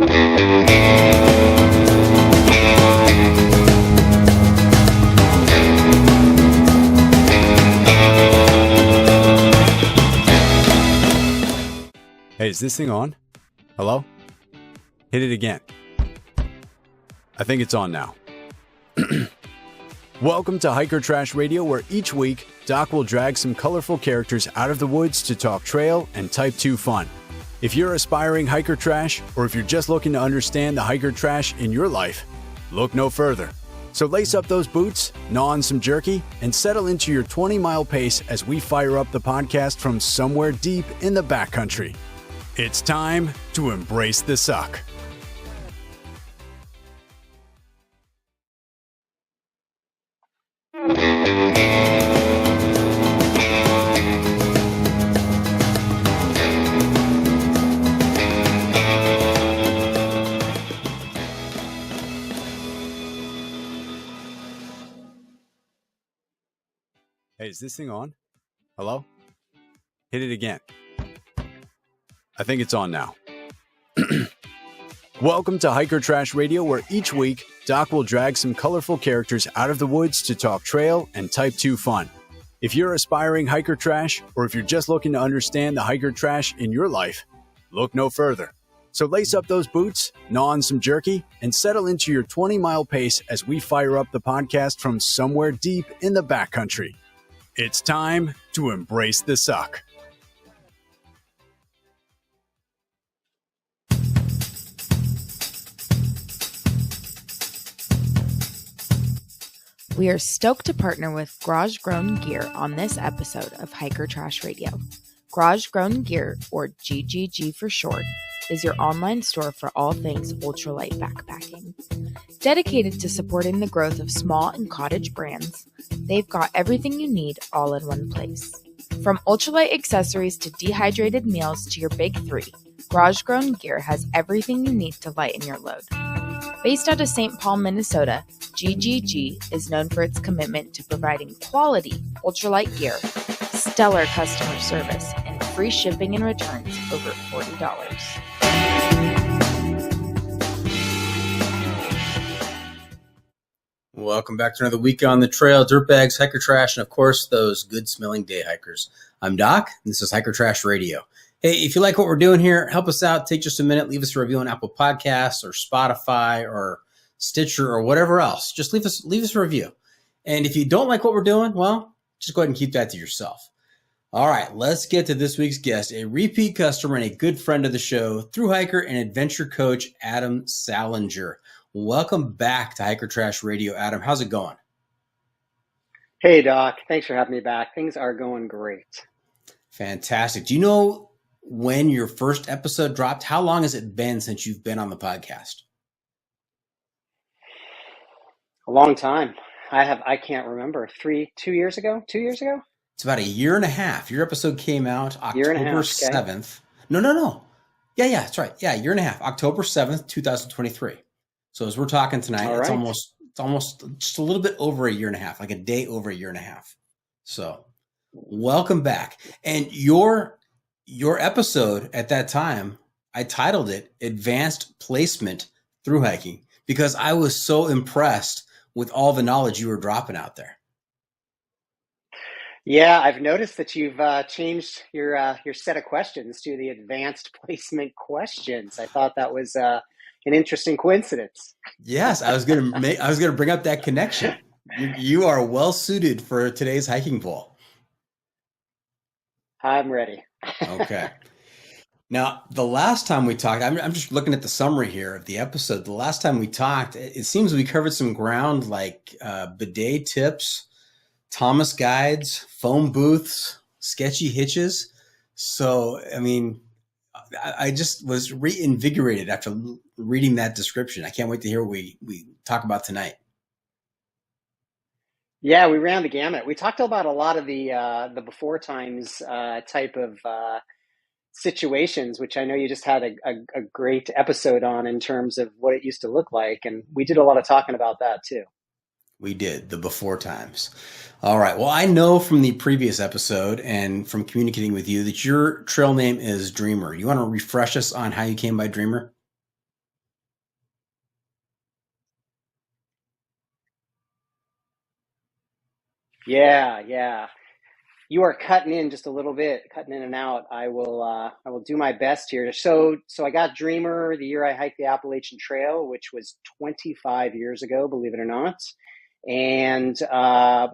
Hey, is this thing on? Hello? Hit it again. I think it's on now. Welcome to Hiker Trash Radio, where each week, Doc will drag some colorful characters out of the woods to talk trail and Type 2 fun. If you're aspiring hiker trash, or if you're just looking to understand the hiker trash in your life, look no further. So lace up those boots, gnaw on some jerky, and settle into your 20-mile pace as we fire up the podcast from somewhere deep in the backcountry. It's time to embrace the suck. Hey, is this thing on? Hello? Hit it again. I think it's on now. Welcome to Hiker Trash Radio, where each week, Doc will drag some colorful characters out of the woods to talk trail and Type 2 fun. If you're aspiring hiker trash, or if you're just looking to understand the hiker trash in your life, look no further. So lace up those boots, gnaw on some jerky, and settle into your 20-mile pace as we fire up the podcast from somewhere deep in the backcountry. It's time to embrace the suck. We are stoked to partner with Garage Grown Gear on this episode of Hiker Trash Radio. Garage Grown Gear, or GGG for short, is your online store for all things ultralight backpacking. Dedicated to supporting the growth of small and cottage brands, they've got everything you need all in one place. From ultralight accessories to dehydrated meals to your big three, Garage Grown Gear has everything you need to lighten your load. Based out of St. Paul, Minnesota, GGG is known for its commitment to providing quality ultralight gear, stellar customer service, and free shipping and returns over $40. Welcome back to another week on the trail. Dirtbags, hiker trash, and of course, those good-smelling day hikers. I'm Doc, and this is Hiker Trash Radio. Hey, if you like what we're doing here, help us out. Take just a minute. Leave us a review on Apple Podcasts or Spotify or Stitcher or whatever else. Just leave us a review. And if you don't like what we're doing, well, just go ahead and keep that to yourself. All right, let's get to this week's guest, a repeat customer and a good friend of the show, thru hiker and adventure coach, Adam Salinger. Welcome back to Hiker Trash Radio, Adam. How's it going? Hey, Doc. Thanks for having me back. Things are going great. Fantastic. Do you know when your first episode dropped? How long has it been since you've been on the podcast? A long time. I can't remember. 2 years ago? 2 years ago? It's about a year and a half. Your episode came out October 7th. Okay. No. Yeah, that's right. Yeah, year and a half. October 7th, 2023. So as we're talking tonight, All right. it's almost just a little bit over a year and a half, like a day over a year and a half. So welcome back. And your episode at that time, I titled it Advanced Placement Thru Hiking, because I was so impressed with all the knowledge you were dropping out there. Yeah, I've noticed that you've changed your set of questions to the advanced placement questions. I thought that was an interesting coincidence. Yes, I was gonna bring up that connection. You are well suited for today's hiking poll. I'm ready. Okay. Now, the last time we talked, I'm just looking at the summary here of the episode. The last time we talked, it seems we covered some ground like bidet tips, Thomas guides, phone booths, sketchy hitches. So, I mean, I just was reinvigorated after reading that description. I can't wait to hear what we talk about tonight. Yeah, we ran the gamut. We talked about a lot of the before times type of situations, which I know you just had a great episode on in terms of what it used to look like. And we did a lot of talking about that too. We did, the before times. All right. Well, I know from the previous episode and from communicating with you that your trail name is Dreamer. You want to refresh us on how you came by Dreamer? Yeah. You are cutting in just a little bit, cutting in and out. I will do my best here. So I got Dreamer the year I hiked the Appalachian Trail, which was 25 years ago, believe it or not. And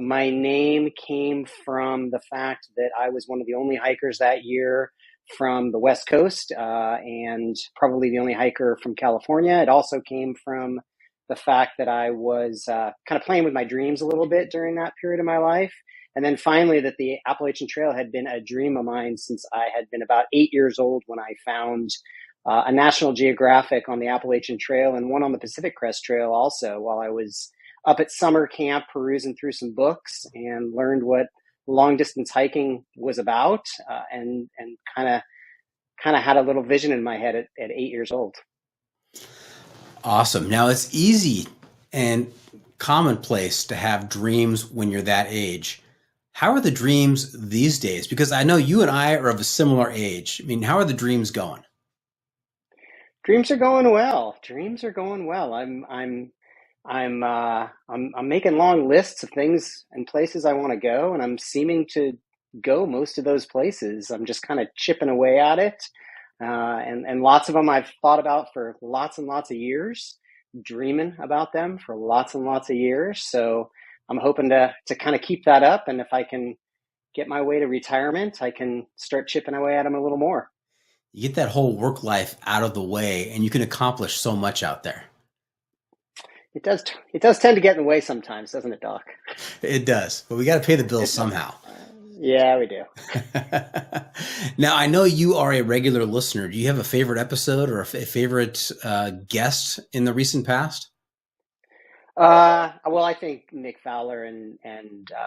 my name came from the fact that I was one of the only hikers that year from the West Coast, and probably the only hiker from California. It also came from the fact that I was kind of playing with my dreams a little bit during that period of my life. And then finally, that the Appalachian Trail had been a dream of mine since I had been about 8 years old when I found a National Geographic on the Appalachian Trail and one on the Pacific Crest Trail also while I was up at summer camp perusing through some books and learned what long distance hiking was about, and kind of had a little vision in my head at 8 years old. Awesome. Now it's easy and commonplace to have dreams when you're that age. How are the dreams these days? Because I know you and I are of a similar age. I mean, how are the dreams going? Dreams are going well. Dreams are going well. I'm making long lists of things and places I want to go, and I'm seeming to go most of those places. I'm just kind of chipping away at it, and lots of them I've thought about for lots and lots of years, dreaming about them for lots and lots of years. So I'm hoping to kind of keep that up, and if I can get my way to retirement, I can start chipping away at them a little more. You get that whole work life out of the way and you can accomplish so much out there. It does. It does tend to get in the way sometimes, doesn't it, Doc? It does, but we got to pay the bills somehow. Yeah, we do. Now, I know you are a regular listener. Do you have a favorite episode or a favorite guest in the recent past? Well, I think Nick Fowler and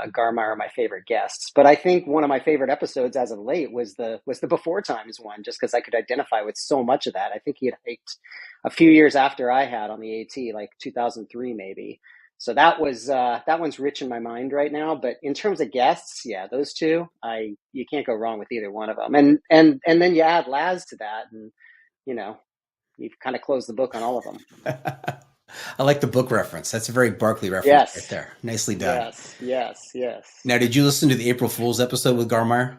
Garmire are my favorite guests, but I think one of my favorite episodes as of late was the Before Times one, just because I could identify with so much of that. I think he had hiked a few years after I had on the AT, like 2003 maybe. So that one's rich in my mind right now. But in terms of guests, yeah, those two, you can't go wrong with either one of them. And then you add Laz to that, and you've kind of closed the book on all of them. I like the book reference. That's a very Barkley reference right there. Nicely done. Yes. Now, did you listen to the April Fool's episode with Garmire?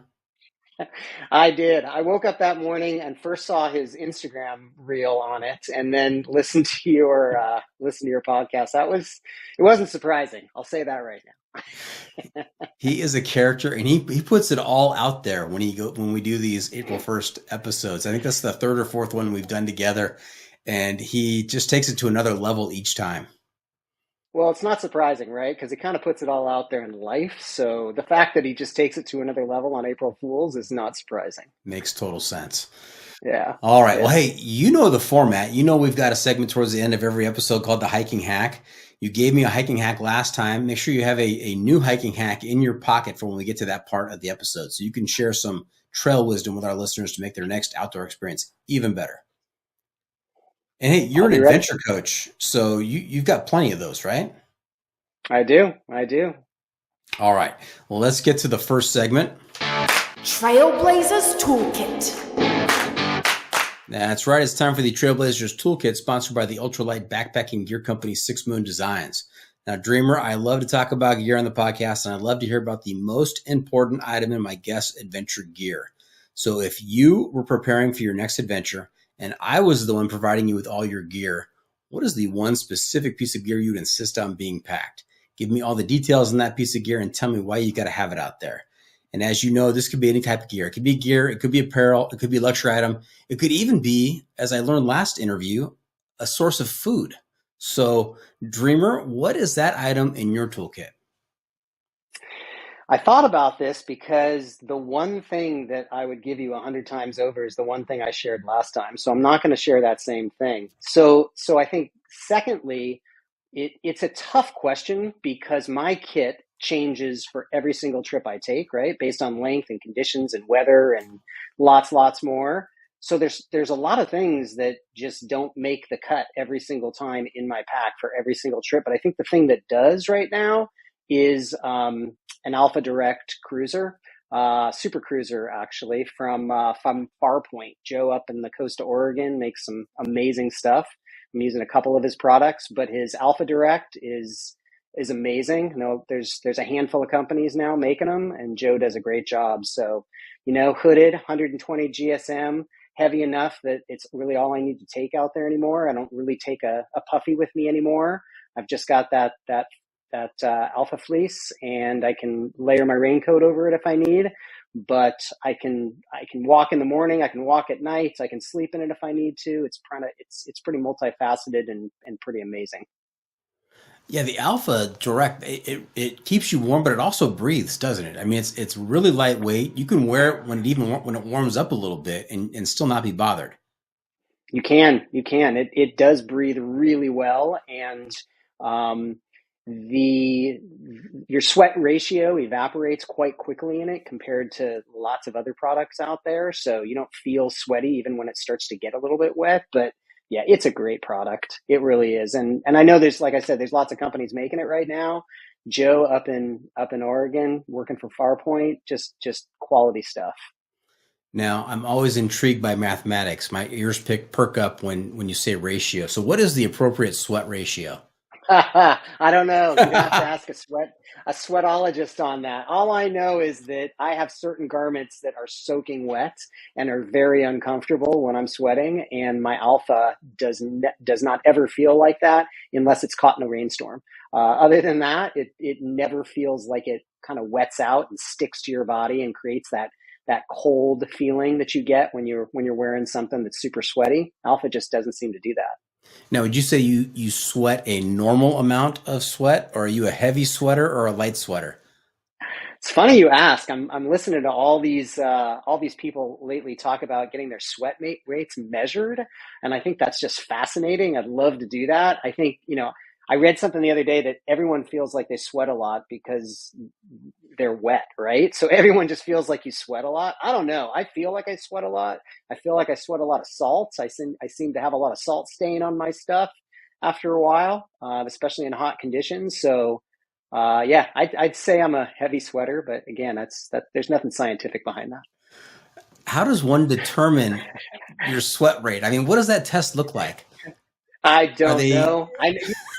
I did. I woke up that morning and first saw his Instagram reel on it, and then listened to your podcast. It wasn't surprising. I'll say that right now. He is a character, and he puts it all out there when we do these April 1st episodes. I think that's the third or fourth one we've done together. And he just takes it to another level each time. Well, it's not surprising, right? Because he kind of puts it all out there in life. So the fact that he just takes it to another level on April Fools is not surprising. Makes total sense. Yeah. All right. Yeah. Well, hey, you know the format. You know we've got a segment towards the end of every episode called the hiking hack. You gave me a hiking hack last time. Make sure you have a new hiking hack in your pocket for when we get to that part of the episode, so you can share some trail wisdom with our listeners to make their next outdoor experience even better. And hey, you're an adventure coach, so you've got plenty of those, right? I do. All right. Well, let's get to the first segment. Trailblazers Toolkit. That's right. It's time for the Trailblazers Toolkit, sponsored by the ultralight backpacking gear company 6 Moon Designs. Now, Dreamer, I love to talk about gear on the podcast, and I love to hear about the most important item in my guest's adventure gear. So if you were preparing for your next adventure, and I was the one providing you with all your gear, what is the one specific piece of gear you would insist on being packed? Give me all the details on that piece of gear and tell me why you got to have it out there. And as you know, this could be any type of gear. It could be gear, it could be apparel, it could be a luxury item. It could even be, as I learned last interview, a source of food. So, Dreamer, what is that item in your toolkit? I thought about this because the one thing that I would give you 100 times over is the one thing I shared last time. So I'm not going to share that same thing. So I think, secondly, it's a tough question because my kit changes for every single trip I take, right? Based on length and conditions and weather and lots more. So there's a lot of things that just don't make the cut every single time in my pack for every single trip. But I think the thing that does right now is an Alpha Direct cruiser, super cruiser actually, from Farpoint. Joe up in the coast of Oregon makes some amazing stuff. I'm using a couple of his products, but his Alpha Direct is is amazing. There's a handful of companies now making them, and Joe does a great job. So, hooded, 120 GSM, heavy enough that it's really all I need to take out there anymore. I don't really take a puffy with me anymore. I've just got that alpha fleece, and I can layer my raincoat over it if I need. But I can walk in the morning, I can walk at night, I can sleep in it if I need to. It's pretty multifaceted and pretty amazing. Yeah, the Alpha Direct, it keeps you warm, but it also breathes, doesn't it? I mean, it's really lightweight. You can wear it when it warms up a little bit and still not be bothered. You can. It does breathe really well, and your sweat ratio evaporates quite quickly in it compared to lots of other products out there. So you don't feel sweaty even when it starts to get a little bit wet. But yeah, it's a great product. It really is. And I know like I said, there's lots of companies making it right now. Joe up in Oregon, working for Farpoint, just quality stuff. Now, I'm always intrigued by mathematics. My ears perk up when you say ratio. So what is the appropriate sweat ratio? I don't know. You're gonna have to ask a sweatologist on that. All I know is that I have certain garments that are soaking wet and are very uncomfortable when I'm sweating, and my Alpha does not ever feel like that unless it's caught in a rainstorm. Other than that, it never feels like it kind of wets out and sticks to your body and creates that cold feeling that you get when you're wearing something that's super sweaty. Alpha just doesn't seem to do that. Now, would you say you sweat a normal amount of sweat, or are you a heavy sweater or a light sweater? It's funny you ask. I'm listening to all these people lately talk about getting their sweat rates measured, and I think that's just fascinating. I'd love to do that. I think, I read something the other day that everyone feels like they sweat a lot because they're wet, right? So everyone just feels like you sweat a lot. I don't know. I feel like I sweat a lot. I feel like I sweat a lot of salts. I seem to have a lot of salt stain on my stuff after a while, especially in hot conditions. So yeah, I'd say I'm a heavy sweater, but again, there's nothing scientific behind that. How does one determine your sweat rate? I mean, what does that test look like? I don't know.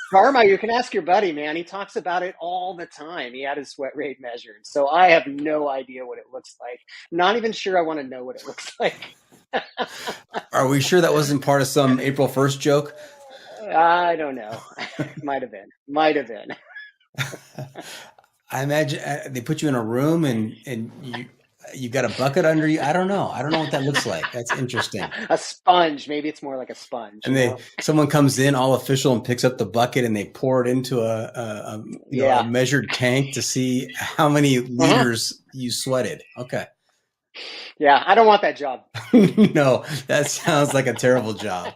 Karma, you can ask your buddy, man. He talks about it all the time. He had his sweat rate measured. So I have no idea what it looks like. Not even sure I want to know what it looks like. Are we sure that wasn't part of some April 1st joke? I don't know. Might have been. I imagine they put you in a room and you got a bucket under you. I don't know what that looks like. That's interesting. A sponge. Maybe it's more like a sponge. And someone comes in all official and picks up the bucket and they pour it into a measured tank to see how many liters you sweated. Okay. Yeah, I don't want that job. No, that sounds like a terrible job.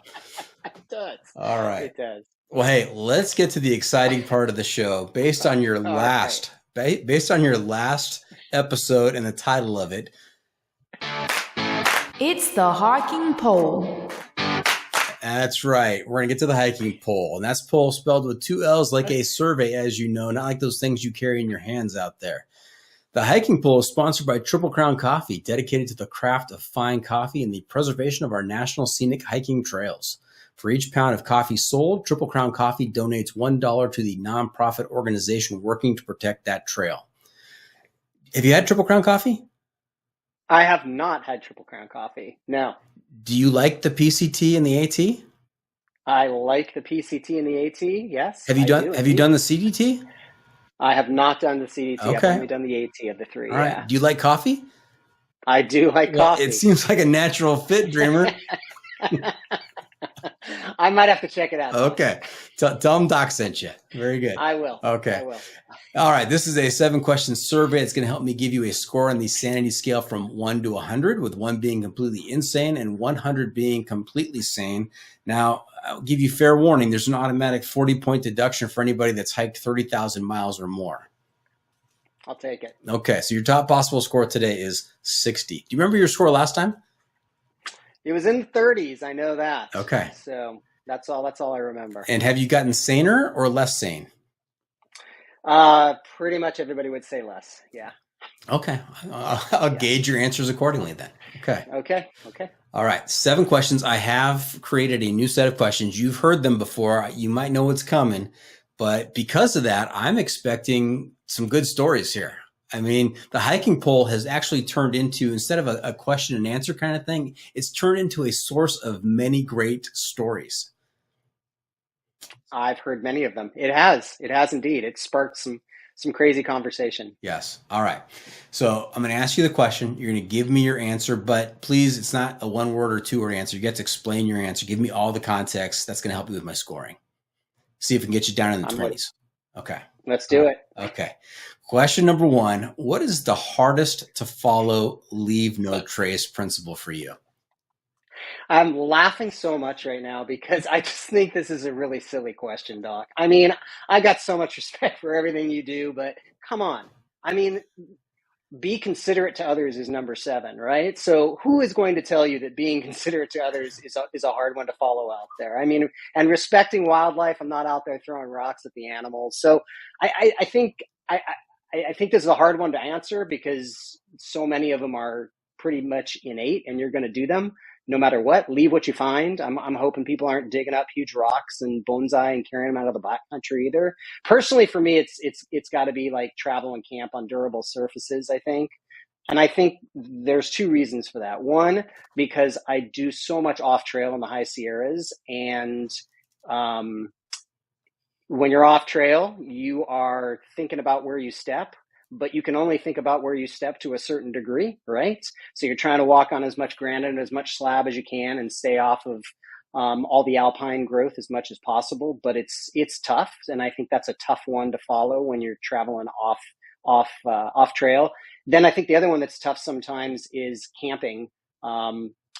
It does. All right. It does. Well, hey, let's get to the exciting part of the show. Based on your last episode and the title of it, it's the hiking poll. That's right. We're going to get to the hiking poll. And that's poll spelled with 2 L's like a survey, as you know, not like those things you carry in your hands out there. The hiking poll is sponsored by Triple Crown Coffee, dedicated to the craft of fine coffee and the preservation of our national scenic hiking trails. For each pound of coffee sold, Triple Crown Coffee donates $1 to the nonprofit organization working to protect that trail. Have you had Triple Crown Coffee? I have not had Triple Crown Coffee. No. Do you like the PCT and the AT? I like the PCT and the AT. Yes. Have you done the CDT? I have not done the CDT. Okay. I've only done the AT of the three. All right. Do you like coffee? I do like coffee. It seems like a natural fit, Dreamer. I might have to check it out. Okay. Tell them Doc sent you. Very good. I will. Okay. I will. All right. This is a 7-question survey. It's going to help me give you a score on the sanity scale from 1 to 100, with 1 being completely insane and 100 being completely sane. Now, I'll give you fair warning. There's an automatic 40-point deduction for anybody that's hiked 30,000 miles or more. I'll take it. Okay. So your top possible score today is 60. Do you remember your score last time? It was in the 30s. I know that. Okay. So that's all I remember. And have you gotten saner or less sane? Pretty much everybody would say less. Yeah. Okay. I'll gauge your answers accordingly then. Okay. Okay. All right. 7 questions. I have created a new set of questions. You've heard them before. You might know what's coming, But because of that, I'm expecting some good stories here. I mean, the hiking pole has actually turned into, instead of a question and answer kind of thing, it's turned into a source of many great stories. I've heard many of them. It has indeed. It sparked some crazy conversation. Yes. All right. So I'm going to ask you the question. You're going to give me your answer, but please, it's not a 1 word or 2 word answer. You get to explain your answer. Give me all the context. That's going to help you with my scoring. See if we can get you down in the 20s. Okay. Let's do it. Okay. Question number 1. What is the hardest to follow leave no trace principle for you? I'm laughing so much right now because I just think this is a really silly question, Doc. I mean, I got so much respect for everything you do, but come on. I mean, be considerate to others is number 7, right? So who is going to tell you that being considerate to others is a hard one to follow out there? I mean, and respecting wildlife, I'm not out there throwing rocks at the animals. So I think I think this is a hard one to answer because so many of them are pretty much innate and you're going to do them no matter what. Leave what you find. I'm hoping people aren't digging up huge rocks and bonsai and carrying them out of the backcountry either. Personally, for me, it's got to be like travel and camp on durable surfaces, I think. And I think there's 2 reasons for that. One, because I do so much off trail in the high Sierras, and when you're off trail, you are thinking about where you step, but you can only think about where you step to a certain degree, right? So you're trying to walk on as much granite and as much slab as you can and stay off of all the alpine growth as much as possible. But it's tough, and I think that's a tough one to follow when you're traveling off trail. Then I think the other one that's tough sometimes is camping.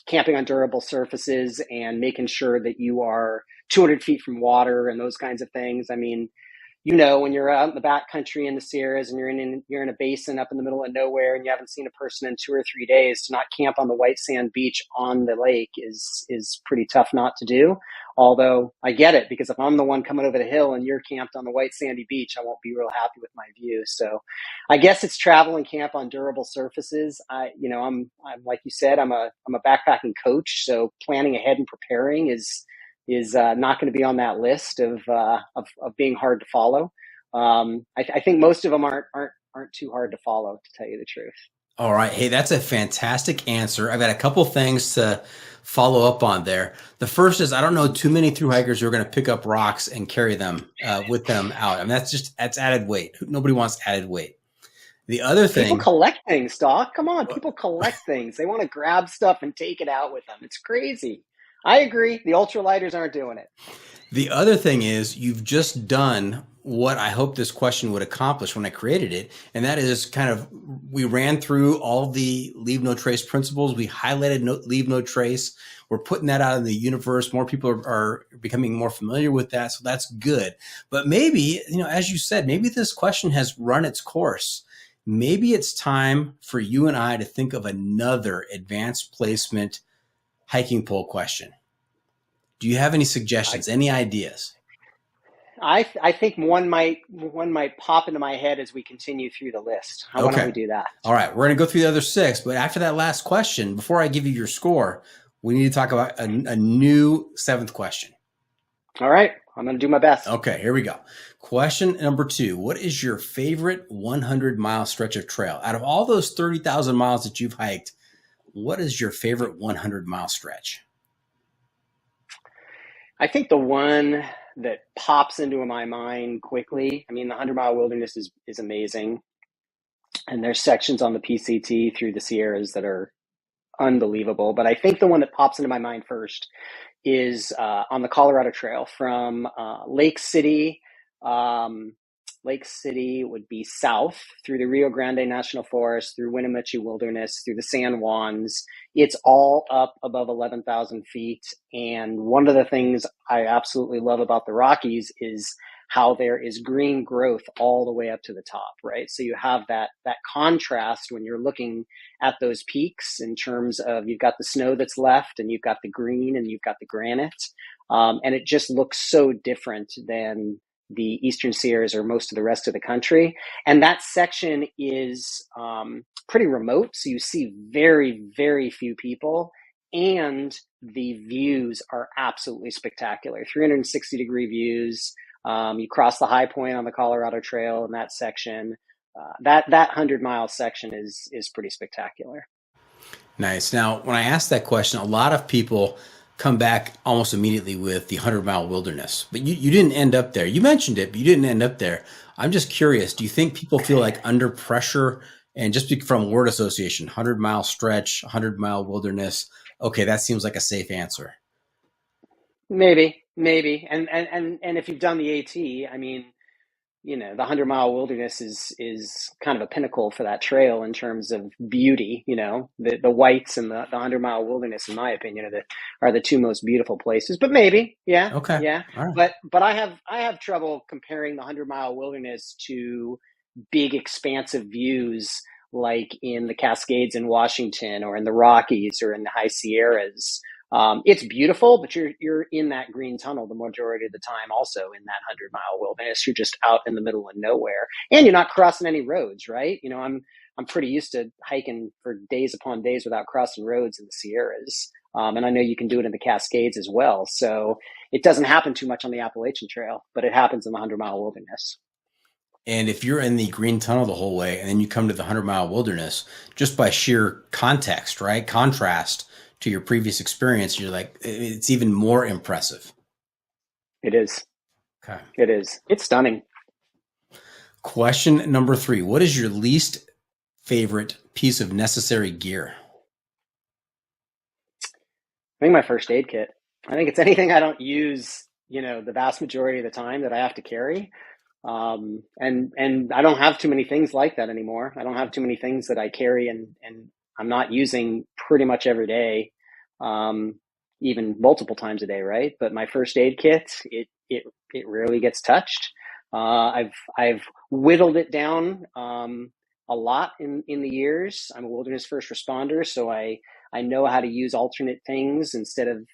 Camping on durable surfaces and making sure that you are 200 feet from water and those kinds of things. I mean, when you're out in the backcountry in the Sierras and you're in a basin up in the middle of nowhere and you haven't seen a person in 2 or 3 days, to not camp on the white sand beach on the lake is pretty tough not to do. Although I get it, because if I'm the one coming over the hill and you're camped on the white sandy beach, I won't be real happy with my view. So I guess it's travel and camp on durable surfaces. I'm like you said, I'm a backpacking coach, so planning ahead and preparing is not going to be on that list of being hard to follow. I think most of them aren't too hard to follow, to tell you the truth. All right. Hey, that's a fantastic answer. I've got a couple things to follow up on there. The first is, I don't know too many thru hikers who are going to pick up rocks and carry them with them out. I mean, that's added weight. Nobody wants added weight. The other thing, people collect things, Doc. Come on, people collect things. They want to grab stuff and take it out with them. It's crazy. I agree. The ultralighters aren't doing it. The other thing is, you've just done what I hope this question would accomplish when I created it. And that is we ran through all the leave no trace principles. We highlighted leave no trace. We're putting that out in the universe. More people are becoming more familiar with that. So that's good. But maybe, as you said, maybe this question has run its course. Maybe it's time for you and I to think of another advanced placement hiking pole question. Do you have any suggestions, any ideas? I think one might pop into my head as we continue through the list. Why don't we do that? All right. We're going to go through the other 6, but after that last question, before I give you your score, we need to talk about a new 7th question. All right. I'm going to do my best. Okay, here we go. Question number 2. What is your favorite 100-mile stretch of trail? Out of all those 30,000 miles that you've hiked, what is your favorite 100-mile stretch? I think the one that pops into my mind quickly, I mean, the 100-mile wilderness is amazing. And there's sections on the PCT through the Sierras that are unbelievable. But I think the one that pops into my mind first is on the Colorado Trail from Lake City. Lake City would be south through the Rio Grande National Forest, through Winnemucca Wilderness, through the San Juans. It's all up above 11,000 feet. And one of the things I absolutely love about the Rockies is how there is green growth all the way up to the top, right? So you have that contrast when you're looking at those peaks in terms of you've got the snow that's left and you've got the green and you've got the granite. And it just looks so different than the Eastern Sierras or most of the rest of the country. And that section is pretty remote. So you see very, very few people. And the views are absolutely spectacular. 360-degree views. You cross the high point on the Colorado Trail in that section. That 100-mile section is pretty spectacular. Nice. Now, when I asked that question, a lot of people come back almost immediately with the 100-mile wilderness, but you didn't end up there. You mentioned it, but you didn't end up there. I'm just curious, do you think people feel like under pressure, and just from word association, 100-mile stretch, 100-mile wilderness, okay, that seems like a safe answer? Maybe. And if you've done the AT, I mean, the 100-mile wilderness is kind of a pinnacle for that trail in terms of beauty. The whites and the 100-mile wilderness, in my opinion, are the two most beautiful places. But maybe, yeah, Okay, yeah. all right. But I have trouble comparing the 100-mile wilderness to big expansive views like in the Cascades in Washington or in the Rockies or in the High Sierras. It's beautiful, but you're in that green tunnel the majority of the time. Also in that 100-mile wilderness, you're just out in the middle of nowhere, and you're not crossing any roads, right? I'm pretty used to hiking for days upon days without crossing roads in the Sierras, and I know you can do it in the Cascades as well. So it doesn't happen too much on the Appalachian Trail, but it happens in the 100-mile wilderness. And if you're in the green tunnel the whole way, and then you come to the 100-mile wilderness, just by sheer context, right? Contrast to your previous experience, you're like, it's even more impressive. It is. Okay. It is. It's stunning. Question number 3. What is your least favorite piece of necessary gear? I think my first aid kit. I think it's anything I don't use, the vast majority of the time that I have to carry. And I don't have too many things like that anymore. I don't have too many things that I carry and I'm not using pretty much every day, even multiple times a day, right? But my first aid kit, it rarely gets touched. I've whittled it down a lot in the years. I'm a wilderness first responder, so I know how to use alternate things instead of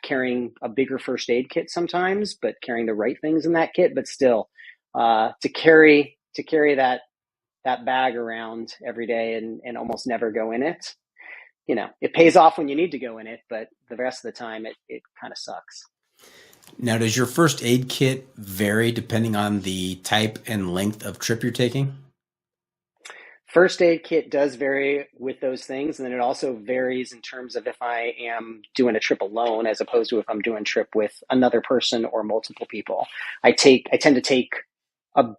carrying a bigger first aid kit sometimes, but carrying the right things in that kit. But still, to carry that bag around every day and almost never go in it, it pays off when you need to go in it, but the rest of the time it kind of sucks. Now, does your first aid kit vary depending on the type and length of trip you're taking? First aid kit does vary with those things, and then it also varies in terms of if I am doing a trip alone as opposed to if I'm doing a trip with another person or multiple people. I tend to take a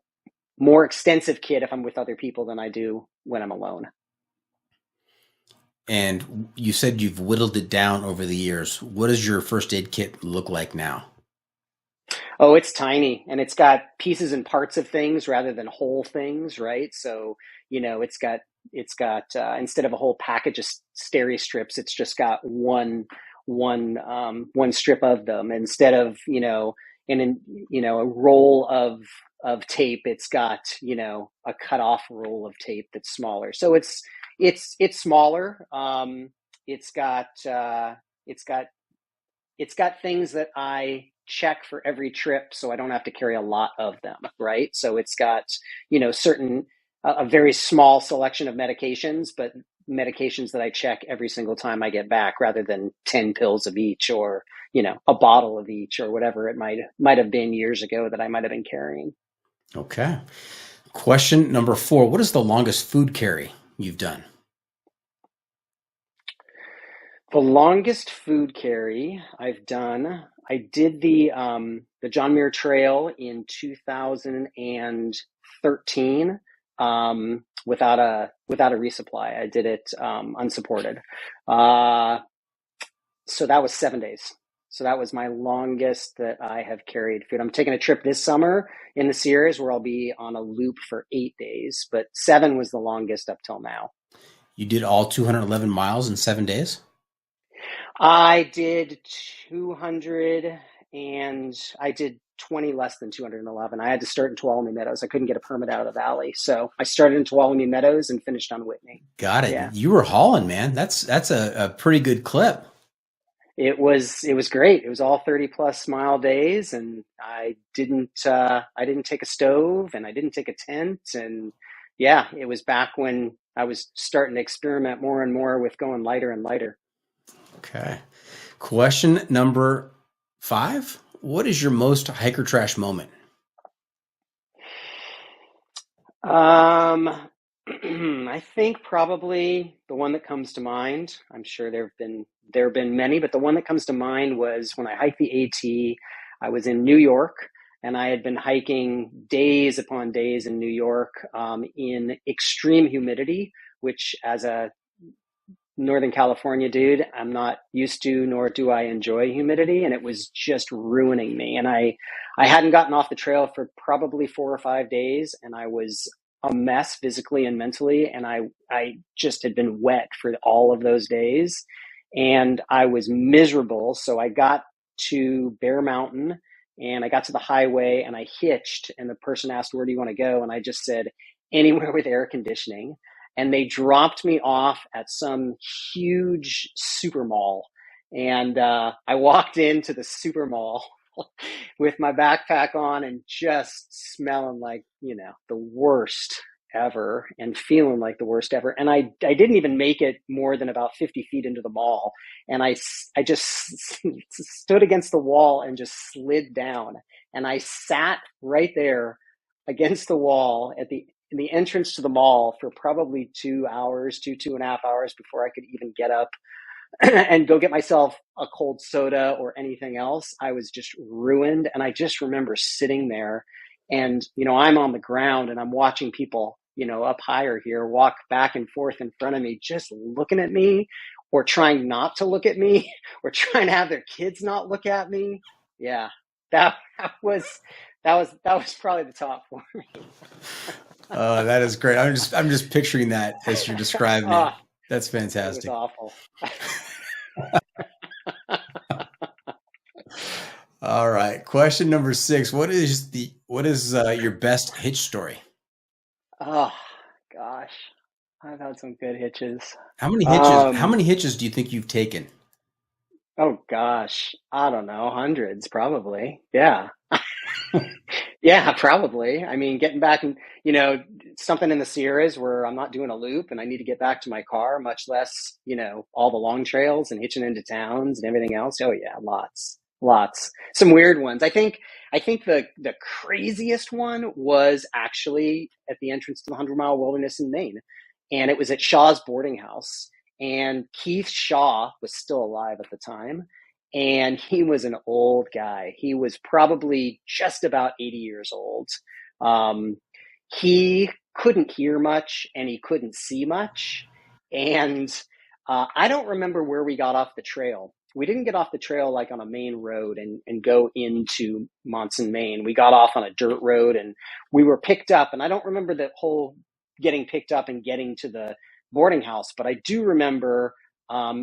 more extensive kit if I'm with other people than I do when I'm alone. And you said you've whittled it down over the years. What does your first aid kit look like now? Oh, it's tiny, and it's got pieces and parts of things rather than whole things, right? So, it's got instead of a whole package of steri strips, it's just got one strip of them. Instead of, a roll of tape, it's got, a cut off roll of tape that's smaller. So it's smaller. It's got things that I check for every trip, so I don't have to carry a lot of them, right? So it's got, a very small selection of medications, but medications that I check every single time I get back, rather than 10 pills of each or, a bottle of each or whatever it might have been years ago that I might have been carrying. Okay. Question number 4. What is the longest food carry you've done? The longest food carry I've done, I did the John Muir Trail in 2013 without a resupply. I did it unsupported. So that was 7 days. So that was my longest that I have carried food. I'm taking a trip this summer in the Sierras where I'll be on a loop for 8 days, but 7 was the longest up till now. You did all 211 miles in 7 days? I did 200 and I did 20 less than 211. I had to start in Tuolumne Meadows. I couldn't get a permit out of the valley. So I started in Tuolumne Meadows and finished on Whitney. Got it. Yeah. You were hauling, man. That's a pretty good clip. It was great. It was all 30 plus mile days, and I didn't take a stove and I didn't take a tent. And yeah, it was back when I was starting to experiment more and more with going lighter and lighter. Okay. Question number 5. what is your most hiker trash moment? I think probably the one that comes to mind, I'm sure there have been many, but the one that comes to mind was when I hiked the AT. I was in New York, and I had been hiking days upon days in New York in extreme humidity, which as a Northern California dude, I'm not used to, nor do I enjoy humidity, and it was just ruining me. And I hadn't gotten off the trail for probably 4 or 5 days, and I was a mess physically and mentally, and I just had been wet for all of those days, and I was miserable. So I got to Bear Mountain, and I got to the highway, and I hitched, and the person asked, "Where do you want to go?" And I just said, "Anywhere with air conditioning." And they dropped me off at some huge super mall. And I walked into the super mall with my backpack on and just smelling like, the worst ever and feeling like the worst ever. And I didn't even make it more than about 50 feet into the mall. And I just stood against the wall and just slid down. And I sat right there against the wall in the entrance to the mall for probably 2 hours, 2.5 hours before I could even get up and go get myself a cold soda or anything else. I was just ruined. And I just remember sitting there and, I'm on the ground and I'm watching people, up higher here walk back and forth in front of me, just looking at me or trying not to look at me or trying to have their kids not look at me. Yeah, that was probably the top for me. That is great. I'm just picturing that as you're describing it. That's fantastic. It was awful. All right. Question number 6. What is your best hitch story? Oh gosh, I've had some good hitches. How many hitches do you think you've taken? Oh gosh, I don't know, hundreds probably. Yeah. Yeah, probably. I mean, getting back and, something in the Sierras where I'm not doing a loop and I need to get back to my car, much less, all the long trails and hitching into towns and everything else. Oh yeah, lots. Some weird ones. I think the craziest one was actually at the entrance to the 100-mile wilderness in Maine. And it was at Shaw's boarding house. And Keith Shaw was still alive at the time. And he was an old guy. He was probably just about 80 years old. He couldn't hear much and he couldn't see much. And I don't remember where we got off the trail. We didn't get off the trail like on a main road and go into Monson, Maine. We got off on a dirt road and we were picked up. And I don't remember the whole getting picked up and getting to the boarding house, but I do remember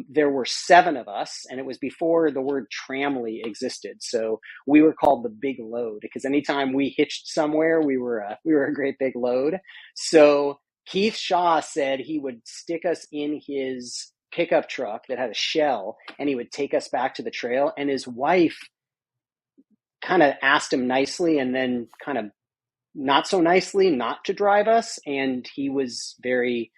there were 7 of us, and it was before the word tramley existed. So we were called the big load because anytime we hitched somewhere, we were a great big load. So Keith Shaw said he would stick us in his pickup truck that had a shell, and he would take us back to the trail. And his wife kind of asked him nicely, and then kind of not so nicely not to drive us. And he was very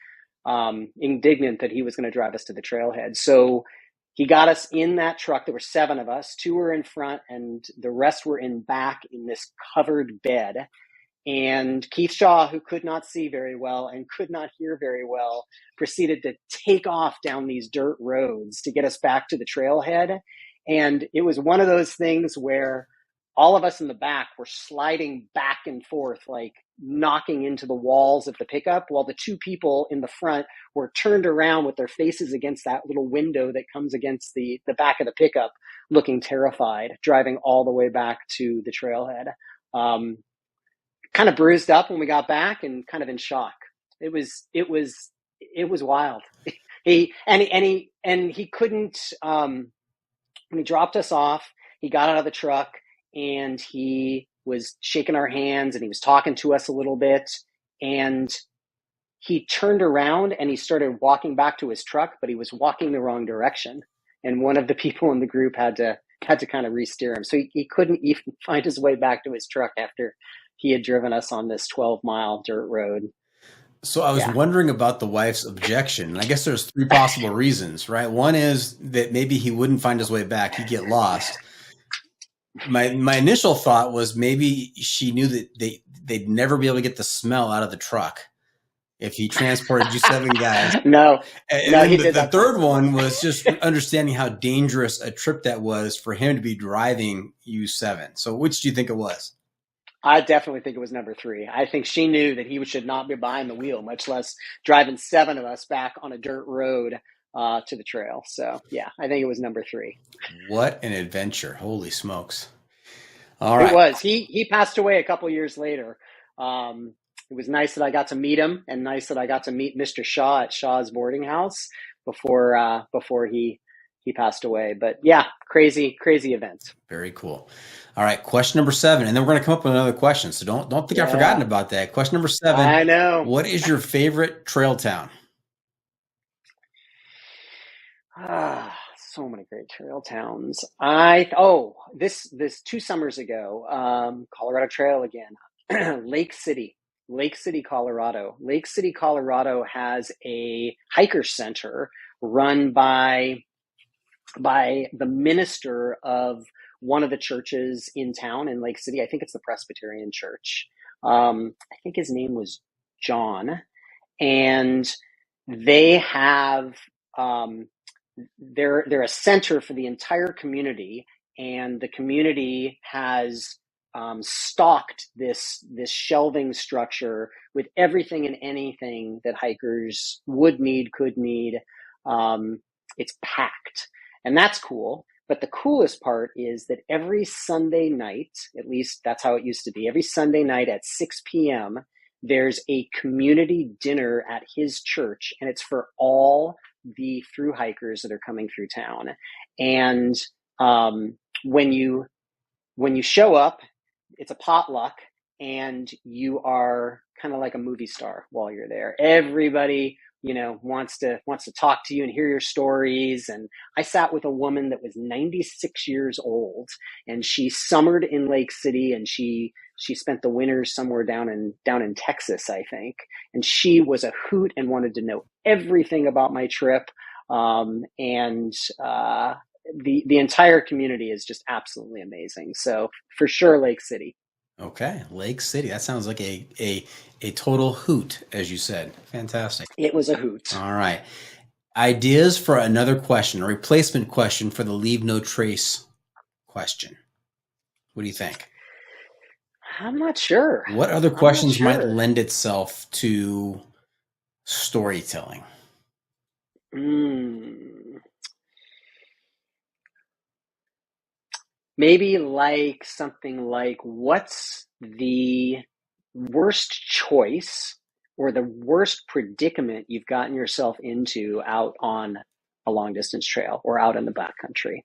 indignant that he was going to drive us to the trailhead. So he got us in that truck. There were 7 of us. 2 were in front and the rest were in back in this covered bed. And Keith Shaw, who could not see very well and could not hear very well, proceeded to take off down these dirt roads to get us back to the trailhead. And it was one of those things where all of us in the back were sliding back and forth, like knocking into the walls of the pickup, while the 2 people in the front were turned around with their faces against that little window that comes against the back of the pickup, looking terrified, driving all the way back to the trailhead. Kind of bruised up when we got back and kind of in shock. It was wild. He couldn't, when he dropped us off, he got out of the truck, and he was shaking our hands and he was talking to us a little bit, and he turned around and he started walking back to his truck, but he was walking the wrong direction. And one of the people in the group had to kind of re-steer him. So he couldn't even find his way back to his truck after he had driven us on this 12-mile dirt road. So I was wondering about the wife's objection. And I guess there's 3 possible reasons, right? One is that maybe he wouldn't find his way back. He'd get lost. My initial thought was maybe she knew that they'd never be able to get the smell out of the truck if he transported you 7 guys. No, And no, then he did the that third constantly. one was just understanding how dangerous a trip that was for him to be driving you 7. So which do you think it was? I definitely think it was number 3. I think she knew that he should not be behind the wheel, much less driving 7 of us back on a dirt road to the trail. So, yeah, I think it was number 3. What an adventure. Holy smokes. All right. It was. He passed away a couple years later. It was nice that I got to meet him, and nice that I got to meet Mr. Shaw at Shaw's boarding house before he passed away. But yeah, crazy event. Very cool. All right, question number 7, and then we're going to come up with another question. So don't think I've forgotten about that. Question number 7. I know. What is your favorite trail town? So many great trail towns. This 2 summers ago, Colorado Trail again, Lake City, Colorado. Lake City, Colorado has a hiker center run by the minister of one of the churches in town in Lake City. I think it's the Presbyterian Church. I think his name was John, and they have they're a center for the entire community, and the community has stocked this shelving structure with everything and anything that hikers would need, could need. It's packed, and that's cool. But the coolest part is that every Sunday night, at least that's how it used to be, every Sunday night at 6 p.m., there's a community dinner at his church, and it's for all the thru hikers that are coming through town. And when you show up, it's a potluck, and you are kind of like a movie star while you're there. Everybody, wants to talk to you and hear your stories. And I sat with a woman that was 96 years old, and she summered in Lake City, and she spent the winters somewhere down in Texas, I think. And she was a hoot and wanted to know everything about my trip. The entire community is just absolutely amazing. So for sure, Lake City. Okay, Lake City. That sounds like a total hoot, as you said. Fantastic. It was a hoot. All right. Ideas for another question, a replacement question for the leave no trace question. What do you think? I'm not sure. What other questions might lend itself to storytelling? Maybe like something like, what's the worst choice or the worst predicament you've gotten yourself into out on a long distance trail or out in the backcountry?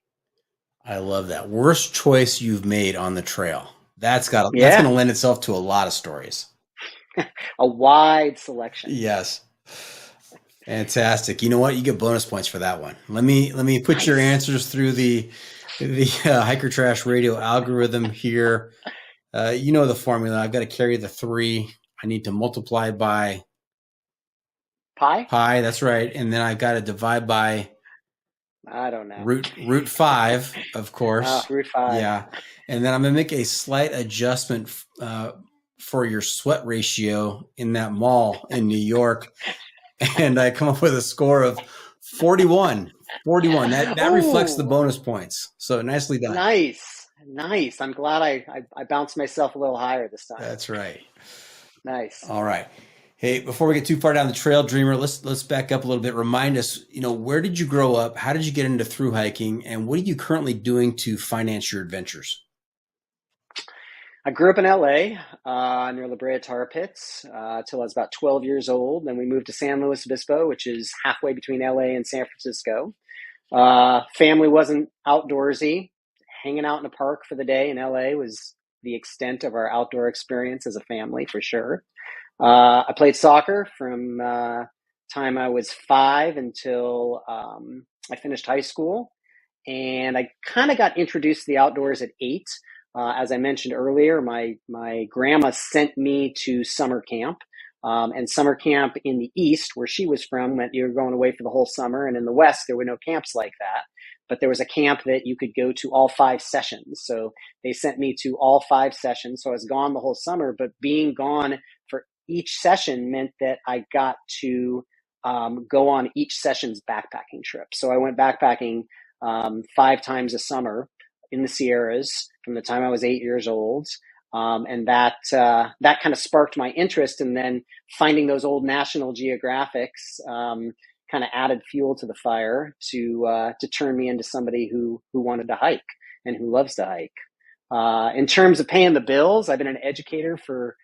I love that. Worst choice you've made on the trail. That's going to lend itself to a lot of stories. A wide selection. Yes. Fantastic. You know what? You get bonus points for that one. Let me put your answers through the Hiker Trash Radio algorithm here. You know the formula. I've got to carry the 3. I need to multiply by pi. That's right. And then I've got to divide by, I don't know, root 5, of course. Root 5. Yeah. And then I'm going to make a slight adjustment for your sweat ratio in that mall in New York. And I come up with a score of 41. That reflects the bonus points. So nicely done. Nice. I'm glad I bounced myself a little higher this time. That's right. Nice. All right. Hey, before we get too far down the trail, Dreamer, let's back up a little bit. Remind us, where did you grow up? How did you get into thru hiking? And what are you currently doing to finance your adventures? I grew up in LA near La Brea Tar Pits till I was about 12 years old. Then we moved to San Luis Obispo, which is halfway between LA and San Francisco. Family wasn't outdoorsy. Hanging out in a park for the day in LA was the extent of our outdoor experience as a family, for sure. I played soccer from time I was 5 until I finished high school. And I kind of got introduced to the outdoors at 8. As I mentioned earlier, my grandma sent me to summer camp. And summer camp in the East, where she was from, meant you were going away for the whole summer. And in the West, there were no camps like that. but there was a camp that you could go to all 5 sessions. So they sent me to all 5 sessions. So I was gone the whole summer, but being gone for each session meant that I got to go on each session's backpacking trip. So I went backpacking 5 times a summer in the Sierras from the time I was 8 years old. And that kind of sparked my interest. And then finding those old National Geographics kind of added fuel to the fire to turn me into somebody who wanted to hike and who loves to hike. In terms of paying the bills, I've been an educator for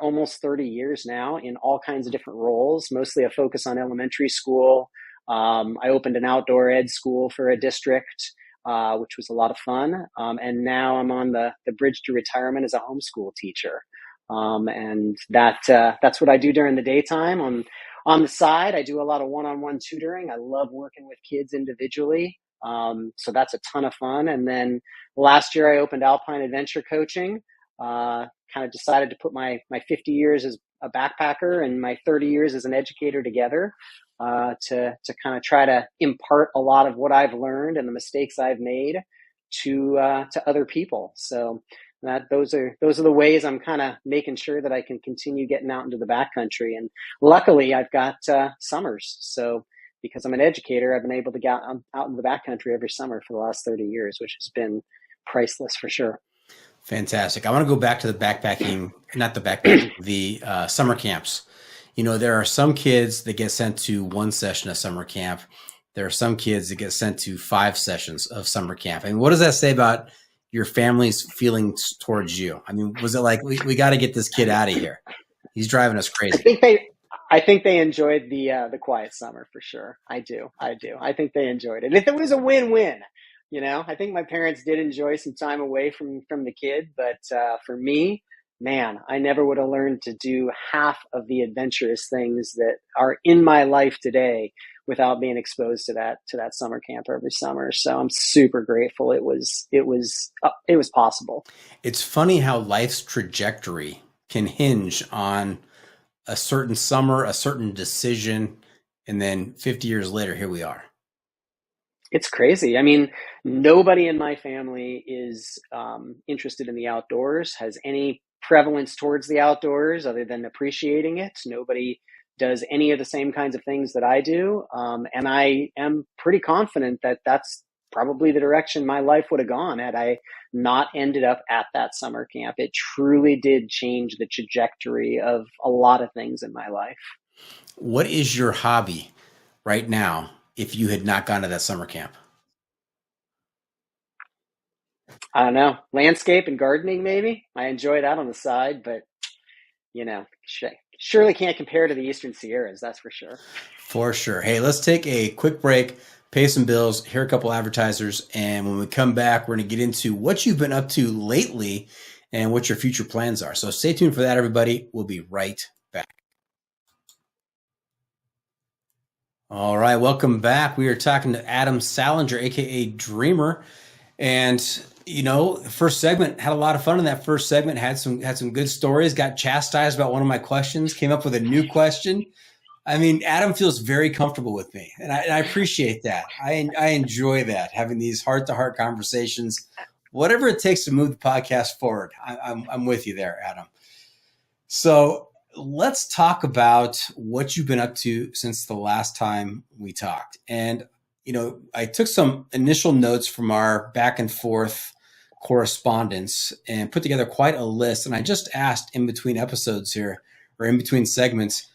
almost 30 years now in all kinds of different roles, mostly a focus on elementary school. I opened an outdoor ed school for a district, which was a lot of fun. And now I'm on the bridge to retirement as a homeschool teacher. And that's what I do during the daytime. On the side, I do a lot of one-on-one tutoring. I love working with kids individually. So that's a ton of fun. And then last year I opened Alpine Adventure Coaching, kind of decided to put my 50 years as a backpacker and my 30 years as an educator together, to kind of try to impart a lot of what I've learned and the mistakes I've made to other people. So those are the ways I'm kind of making sure that I can continue getting out into the backcountry. And luckily I've got summers. So because I'm an educator, I've been able to get out in the backcountry every summer for the last 30 years, which has been priceless for sure. Fantastic. I want to go back to the summer camps. There are some kids that get sent to 1 session of summer camp. There are some kids that get sent to 5 sessions of summer camp. And what does that say about your family's feelings towards you? I mean, was it like, we got to get this kid out of here? He's driving us crazy. I think they enjoyed the quiet summer for sure. I do. I think they enjoyed it. If it was a win-win, I think my parents did enjoy some time away from the kid, but for me, man, I never would have learned to do half of the adventurous things that are in my life today without being exposed to that summer camp every summer. So I'm super grateful it was possible. It's funny how life's trajectory can hinge on a certain summer, a certain decision, and then 50 years later, here we are. It's crazy. I mean, nobody in my family is interested in the outdoors, has any prevalence towards the outdoors other than appreciating it. Nobody does any of the same kinds of things that I do. And I am pretty confident that that's probably the direction my life would have gone had I not ended up at that summer camp. It truly did change the trajectory of a lot of things in my life. What is your hobby right now if you had not gone to that summer camp? I don't know, landscape and gardening, maybe. I enjoy that on the side, but surely can't compare to the Eastern Sierras, that's for sure. For sure. Hey, let's take a quick break, pay some bills, hear a couple advertisers, and when we come back, we're going to get into what you've been up to lately and what your future plans are. So stay tuned for that, everybody. We'll be right back. All right, welcome back. We are talking to Adam Salinger, aka Dreamer, and the first segment had a lot of fun in that first segment. Had some good stories. Got chastised about one of my questions. Came up with a new question. I mean, Adam feels very comfortable with me, and I appreciate that. I enjoy that, having these heart-to-heart conversations. Whatever it takes to move the podcast forward, I'm with you there, Adam. So let's talk about what you've been up to since the last time we talked. And I took some initial notes from our back and forth correspondence and put together quite a list. And I just asked in between episodes here, or in between segments,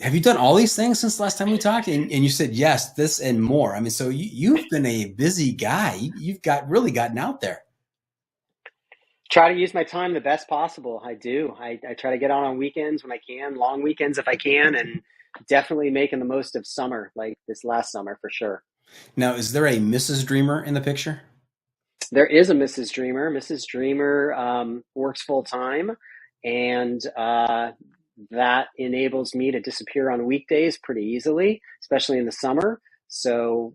have you done all these things since the last time we talked? And you said, yes, this and more. I mean, so you've been a busy guy. You've really gotten out there. Try to use my time the best possible. I do. I try to get on weekends when I can, long weekends if I can, and definitely making the most of summer, like this last summer for sure. Now, is there a Mrs. Dreamer in the picture? There is a Mrs. Dreamer. Mrs. Dreamer works full time, and that enables me to disappear on weekdays pretty easily, especially in the summer. So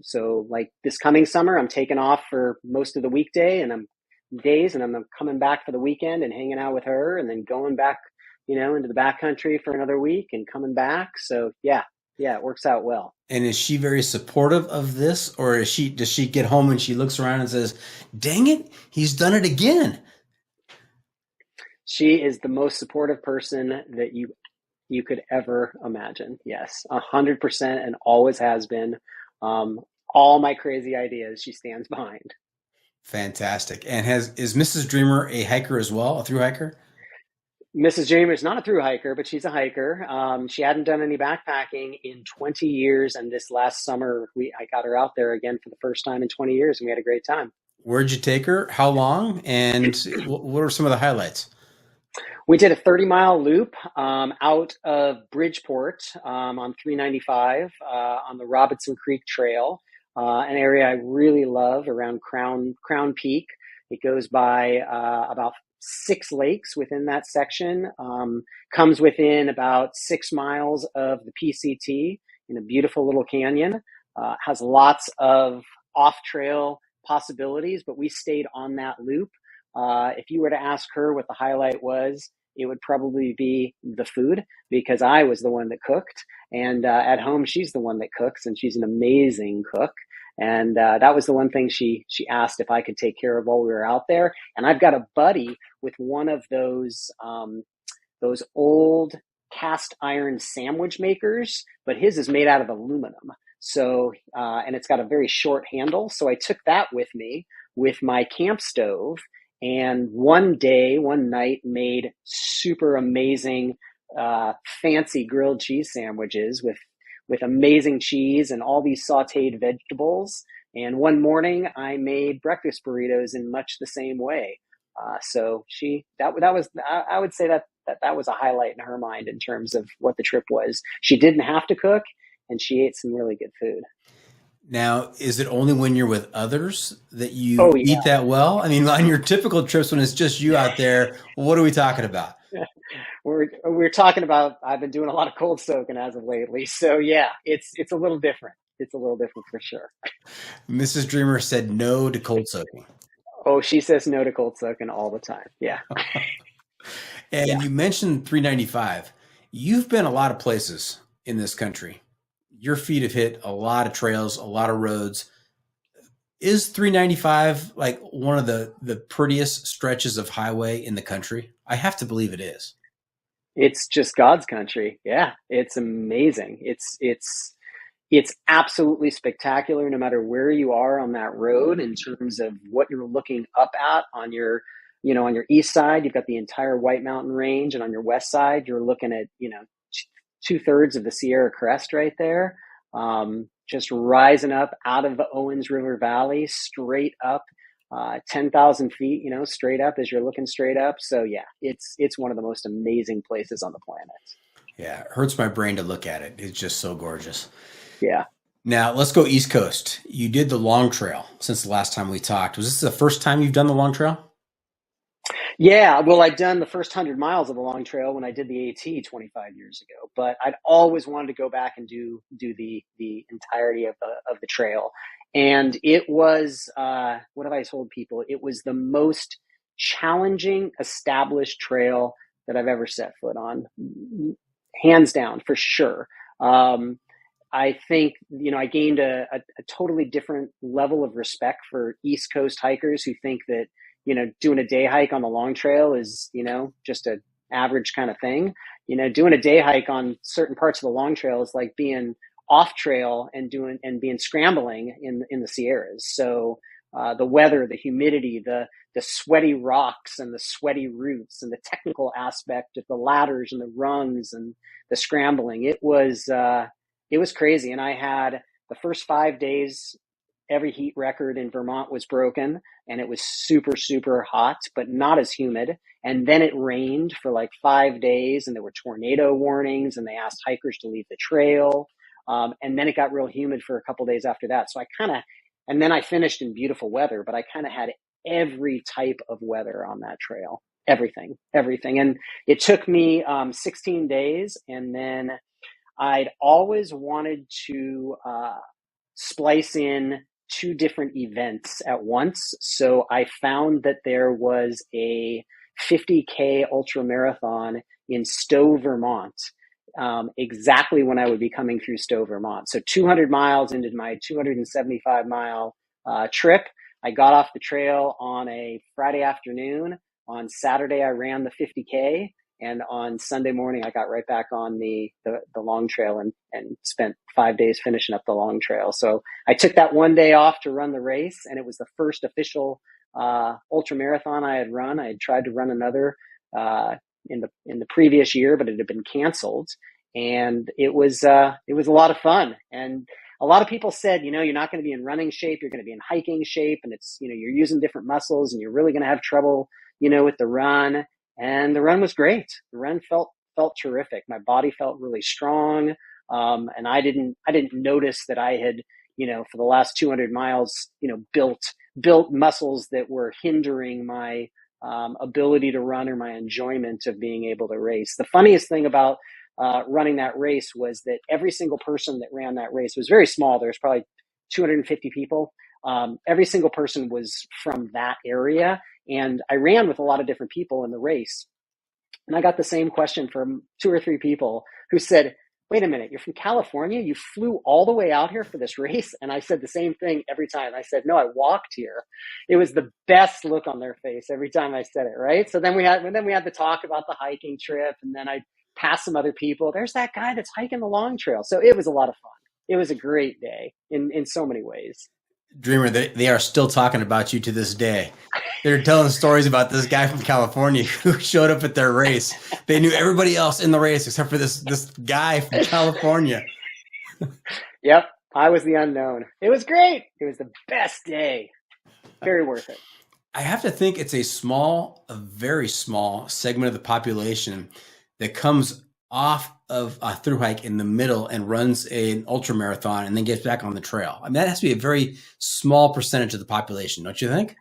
like this coming summer, I'm taking off for most of the weekday, and I'm coming back for the weekend and hanging out with her, and then going back, into the backcountry for another week and coming back. So yeah. Yeah, it works out well. And is she very supportive of this, or does she get home and she looks around and says, "Dang it, he's done it again"? She is the most supportive person that you could ever imagine. Yes, 100%, and always has been. All my crazy ideas, she stands behind. Fantastic. And is Mrs. Dreamer a hiker as well, a thru hiker? Mrs. Dreamer is not a thru hiker, but she's a hiker. She hadn't done any backpacking in 20 years, and this last summer, I got her out there again for the first time in 20 years, and we had a great time. Where'd you take her? How long? And what are some of the highlights? We did a 30-mile loop out of Bridgeport on 395 on the Robinson Creek Trail, an area I really love around Crown Peak. It goes by about 6 lakes within that section, comes within about 6 miles of the PCT in a beautiful little canyon, has lots of off-trail possibilities, but we stayed on that loop. If you were to ask her what the highlight was, it would probably be the food, because I was the one that cooked, and at home she's the one that cooks, and she's an amazing cook. And that was the one thing she asked if I could take care of while we were out there. And I've got a buddy with one of those old cast iron sandwich makers, but his is made out of aluminum. So and it's got a very short handle. So I took that with me with my camp stove. And one night made super amazing, fancy grilled cheese sandwiches with amazing cheese and all these sauteed vegetables. And one morning I made breakfast burritos in much the same way. So I would say that was a highlight in her mind in terms of what the trip was. She didn't have to cook, and she ate some really good food. Now, is it only when you're with others that you eat that well? I mean, on your typical trips when it's just you out there, what are we talking about? We're talking about, I've been doing a lot of cold soaking as of lately. So yeah, it's a little different. It's a little different for sure. Mrs. Dreamer said no to cold soaking. Oh, she says no to cold soaking all the time. Yeah. And you mentioned 395. You've been a lot of places in this country. Your feet have hit a lot of trails, a lot of roads. Is 395 like one of the prettiest stretches of highway in the country? I have to believe it is. It's just God's country. Yeah, it's amazing. It's absolutely spectacular no matter where you are on that road in terms of what you're looking up at on your east side. You've got the entire White Mountain Range, and on your west side, you're looking at, 2/3 of the Sierra Crest right there, just rising up out of the Owens River Valley, straight up, 10,000 feet, straight up as you're looking straight up. So yeah, it's one of the most amazing places on the planet. Yeah, it hurts my brain to look at it. It's just so gorgeous. Yeah. Now let's go East Coast. You did the long trail since the last time we talked. Was this the first time you've done the long trail? Yeah, well, I'd done the first 100 miles of the long trail when I did the AT 25 years ago, but I'd always wanted to go back and do the entirety of the trail. And it was, what have I told people? It was the most challenging established trail that I've ever set foot on, hands down, for sure. I think, I gained a totally different level of respect for East Coast hikers who think that, doing a day hike on the long trail is, just an average kind of thing. Doing a day hike on certain parts of the long trail is like being off trail and being scrambling in the Sierras. So the weather, the humidity, the sweaty rocks and the sweaty roots and the technical aspect of the ladders and the rungs and the scrambling, it was crazy. And I had the first 5 days, every heat record in Vermont was broken, and it was super, super hot, but not as humid. And then it rained for like 5 days, and there were tornado warnings, and they asked hikers to leave the trail. And then it got real humid for a couple days after that. So and then I finished in beautiful weather, but I kind of had every type of weather on that trail, everything. And it took me 16 days. And then I'd always wanted to splice in 2 different events at once. So I found that there was a 50K ultra marathon in Stowe, Vermont. exactly when I would be coming through Stowe, Vermont. So 200 miles into my 275 mile trip, I got off the trail on a Friday afternoon. On Saturday, I ran the 50K. And on Sunday morning, I got right back on the long trail and spent 5 days finishing up the long trail. So I took that one day off to run the race, and it was the first official ultra marathon I had run. I had tried to run another in the previous year, but it had been canceled. And it was a lot of fun. And a lot of people said, you're not going to be in running shape, you're going to be in hiking shape, and it's, you're using different muscles, and you're really going to have trouble, with the run. And the run was great. The run felt terrific. My body felt really strong. And I didn't notice that I had, for the last 200 miles, built muscles that were hindering my ability to run or my enjoyment of being able to race. The funniest thing about running that race was that every single person that ran that race was very small. There was probably 250 people. Every single person was from that area. And I ran with a lot of different people in the race. And I got the same question from 2 or 3 people who said, wait a minute, you're from California? You flew all the way out here for this race? And I said the same thing every time. I said, no, I walked here. It was the best look on their face every time I said it, right? So then we had to talk about the hiking trip, and then I passed some other people. There's that guy that's hiking the long trail. So it was a lot of fun. It was a great day in so many ways. Dreamer, they are still talking about you to this day. They're telling stories about this guy from California who showed up at their race. They knew everybody else in the race except for this guy from California. Yep, I was the unknown. It was great. It was the best day. Very worth it. I have to think it's a very small segment of the population that comes off of a thru hike in the middle and runs an ultra marathon and then gets back on the trail. I mean, that has to be a very small percentage of the population, don't you think?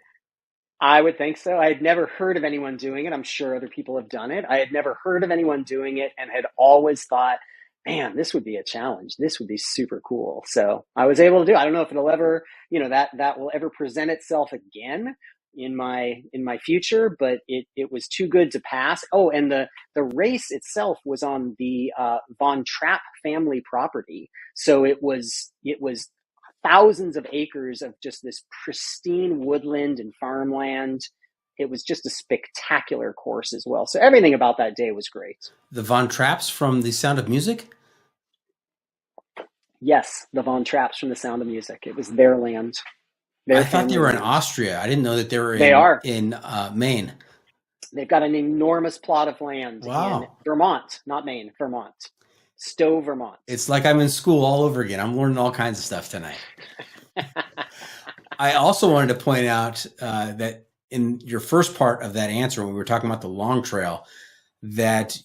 I would think so. I had never heard of anyone doing it. I'm sure other people have done it. I had never heard of anyone doing it and had always thought, man, this would be a challenge. This would be super cool. So I was able to do it. I don't know if it'll ever, that will ever present itself again in my future, but it was too good to pass. Oh, and the race itself was on the Von Trapp family property. So it was thousands of acres of just this pristine woodland and farmland. It was just a spectacular course as well. So everything about that day was great. The Von Trapps from The Sound of Music? Yes, the Von Trapps from The Sound of Music. It was their land. I thought they were in Austria. I didn't know that they were in Maine. They've got an enormous plot of land in Vermont, not Maine, Vermont. Stowe, Vermont. It's like I'm in school all over again. I'm learning all kinds of stuff tonight. I also wanted to point out that in your first part of that answer, when we were talking about the long trail, that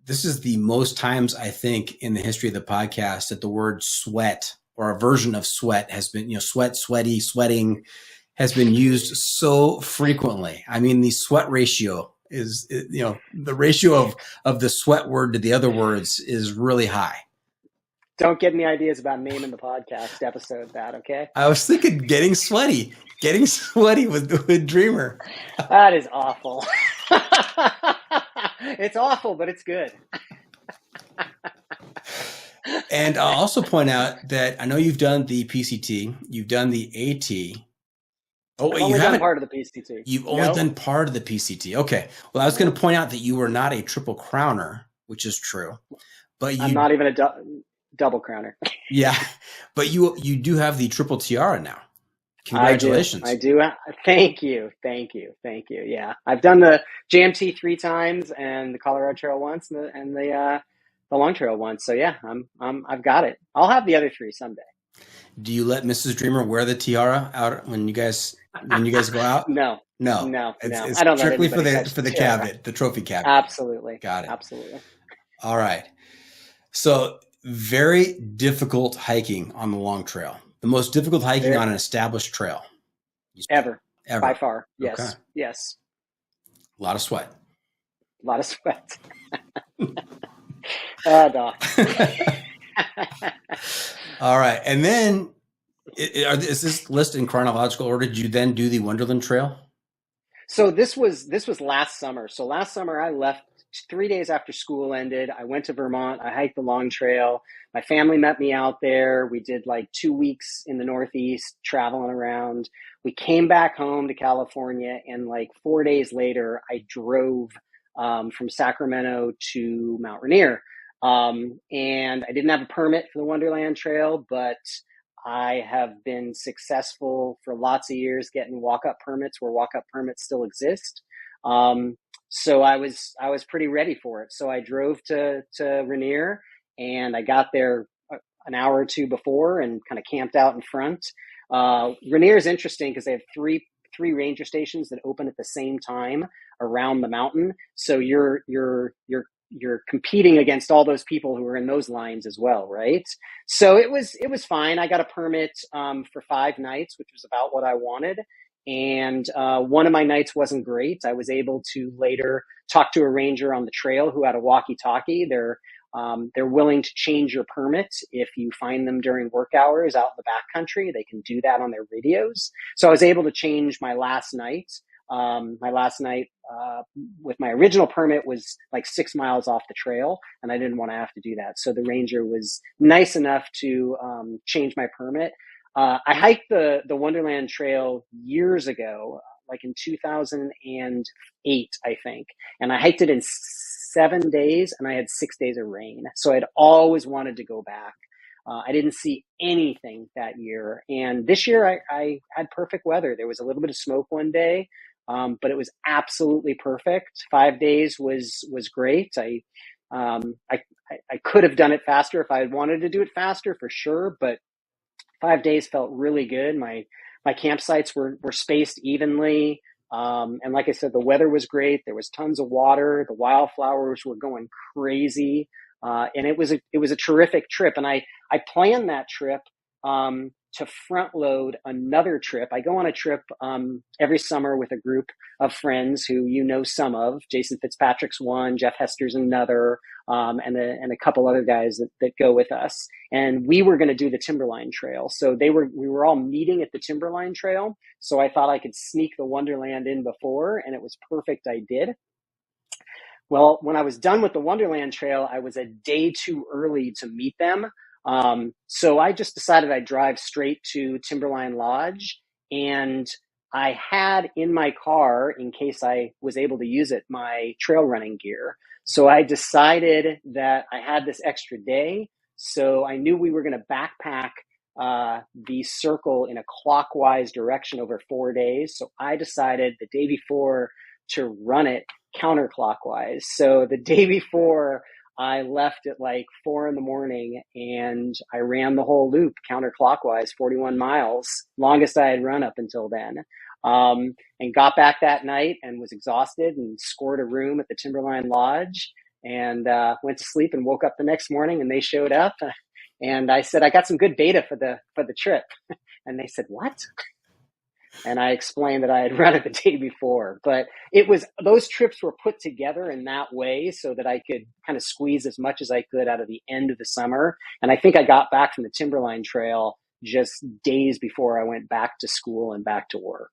this is the most times, I think, in the history of the podcast that the word sweat or a version of sweat has been, sweat, sweaty, sweating has been used so frequently. I mean, the sweat ratio is, the ratio of the sweat word to the other words is really high. Don't get any ideas about naming the podcast episode that, okay? I was thinking getting sweaty with Dreamer. That is awful. It's awful, but it's good. And I'll also point out that I know you've done the PCT, you've done the AT. Oh, I've only done part of the PCT. You've only done part of the PCT. Okay. Well, I was going to point out that you were not a triple crowner, which is true. But I'm not even a double crowner. Yeah. But you do have the Triple Tiara now. Congratulations. I do. Thank you. Yeah. I've done the JMT 3 times and the Colorado Trail once and the Long Trail once. So yeah, I've got it. I'll have the other 3 someday. Do you let Mrs. Dreamer wear the tiara out when you guys go out? No. It's I don't strictly for the cabinet, the trophy cabinet. Absolutely. Got it. Absolutely. All right. So very difficult hiking on the Long Trail. The most difficult hiking on an established trail. Ever. By far. Yes. Okay. Yes. A lot of sweat. Doc. All right. And then is this list in chronological order? Did you then do the Wonderland Trail? So this was last summer. So last summer I left 3 days after school ended, I went to Vermont. I hiked the Long Trail. My family met me out there. We did like 2 weeks in the Northeast, traveling around. We came back home to California, and like 4 days later, I drove from Sacramento to Mount Rainier. And I didn't have a permit for the Wonderland Trail, but I have been successful for lots of years getting walk-up permits where walk-up permits still exist. So I was pretty ready for it. So I drove to Rainier, and I got there an hour or two before and kind of camped out in front. Rainier is interesting because they have three ranger stations that open at the same time around the mountain. So you're competing against all those people who are in those lines as well, right? So it was fine. I got a permit for 5 nights, which was about what I wanted. And one of my nights wasn't great. I was able to later talk to a ranger on the trail who had a walkie-talkie. They're willing to change your permit if you find them during work hours out in the backcountry. They can do that on their radios. So I was able to change my last night. With my original permit was like 6 miles off the trail, and I didn't want to have to do that. So the ranger was nice enough to change my permit. I hiked the Wonderland Trail years ago, like in 2008, I think. And I hiked it in 7 days, and I had 6 days of rain. So I'd always wanted to go back. I didn't see anything that year. And this year I had perfect weather. There was a little bit of smoke one day, but it was absolutely perfect. 5 days was great. I could have done it faster if I had wanted to do it faster, for sure, but 5 days felt really good. My campsites were spaced evenly. And like I said, the weather was great. There was tons of water. The wildflowers were going crazy. And it was a terrific trip. And I planned that trip to front load another trip. I go on a trip every summer with a group of friends who you know some of. Jason Fitzpatrick's one, Jeff Hester's another, and a couple other guys that go with us. And we were going to do the Timberline Trail. So we were all meeting at the Timberline Trail. So I thought I could sneak the Wonderland in before, and it was perfect. I did. Well, when I was done with the Wonderland Trail, I was a day too early to meet them. So I just decided I'd drive straight to Timberline Lodge, and I had in my car, in case I was able to use it, my trail running gear. So I decided that I had this extra day. So I knew we were going to backpack the circle in a clockwise direction over 4 days. So I decided the day before to run it counterclockwise. So the day before, I left at like 4 a.m. and I ran the whole loop counterclockwise, 41 miles, longest I had run up until then. And got back that night and was exhausted and scored a room at the Timberline Lodge and went to sleep and woke up the next morning and they showed up. And I said, I got some good data for the trip. And they said, what? And I explained that I had run it the day before, but those trips were put together in that way so that I could kind of squeeze as much as I could out of the end of the summer. And I think I got back from the Timberline Trail just days before I went back to school and back to work.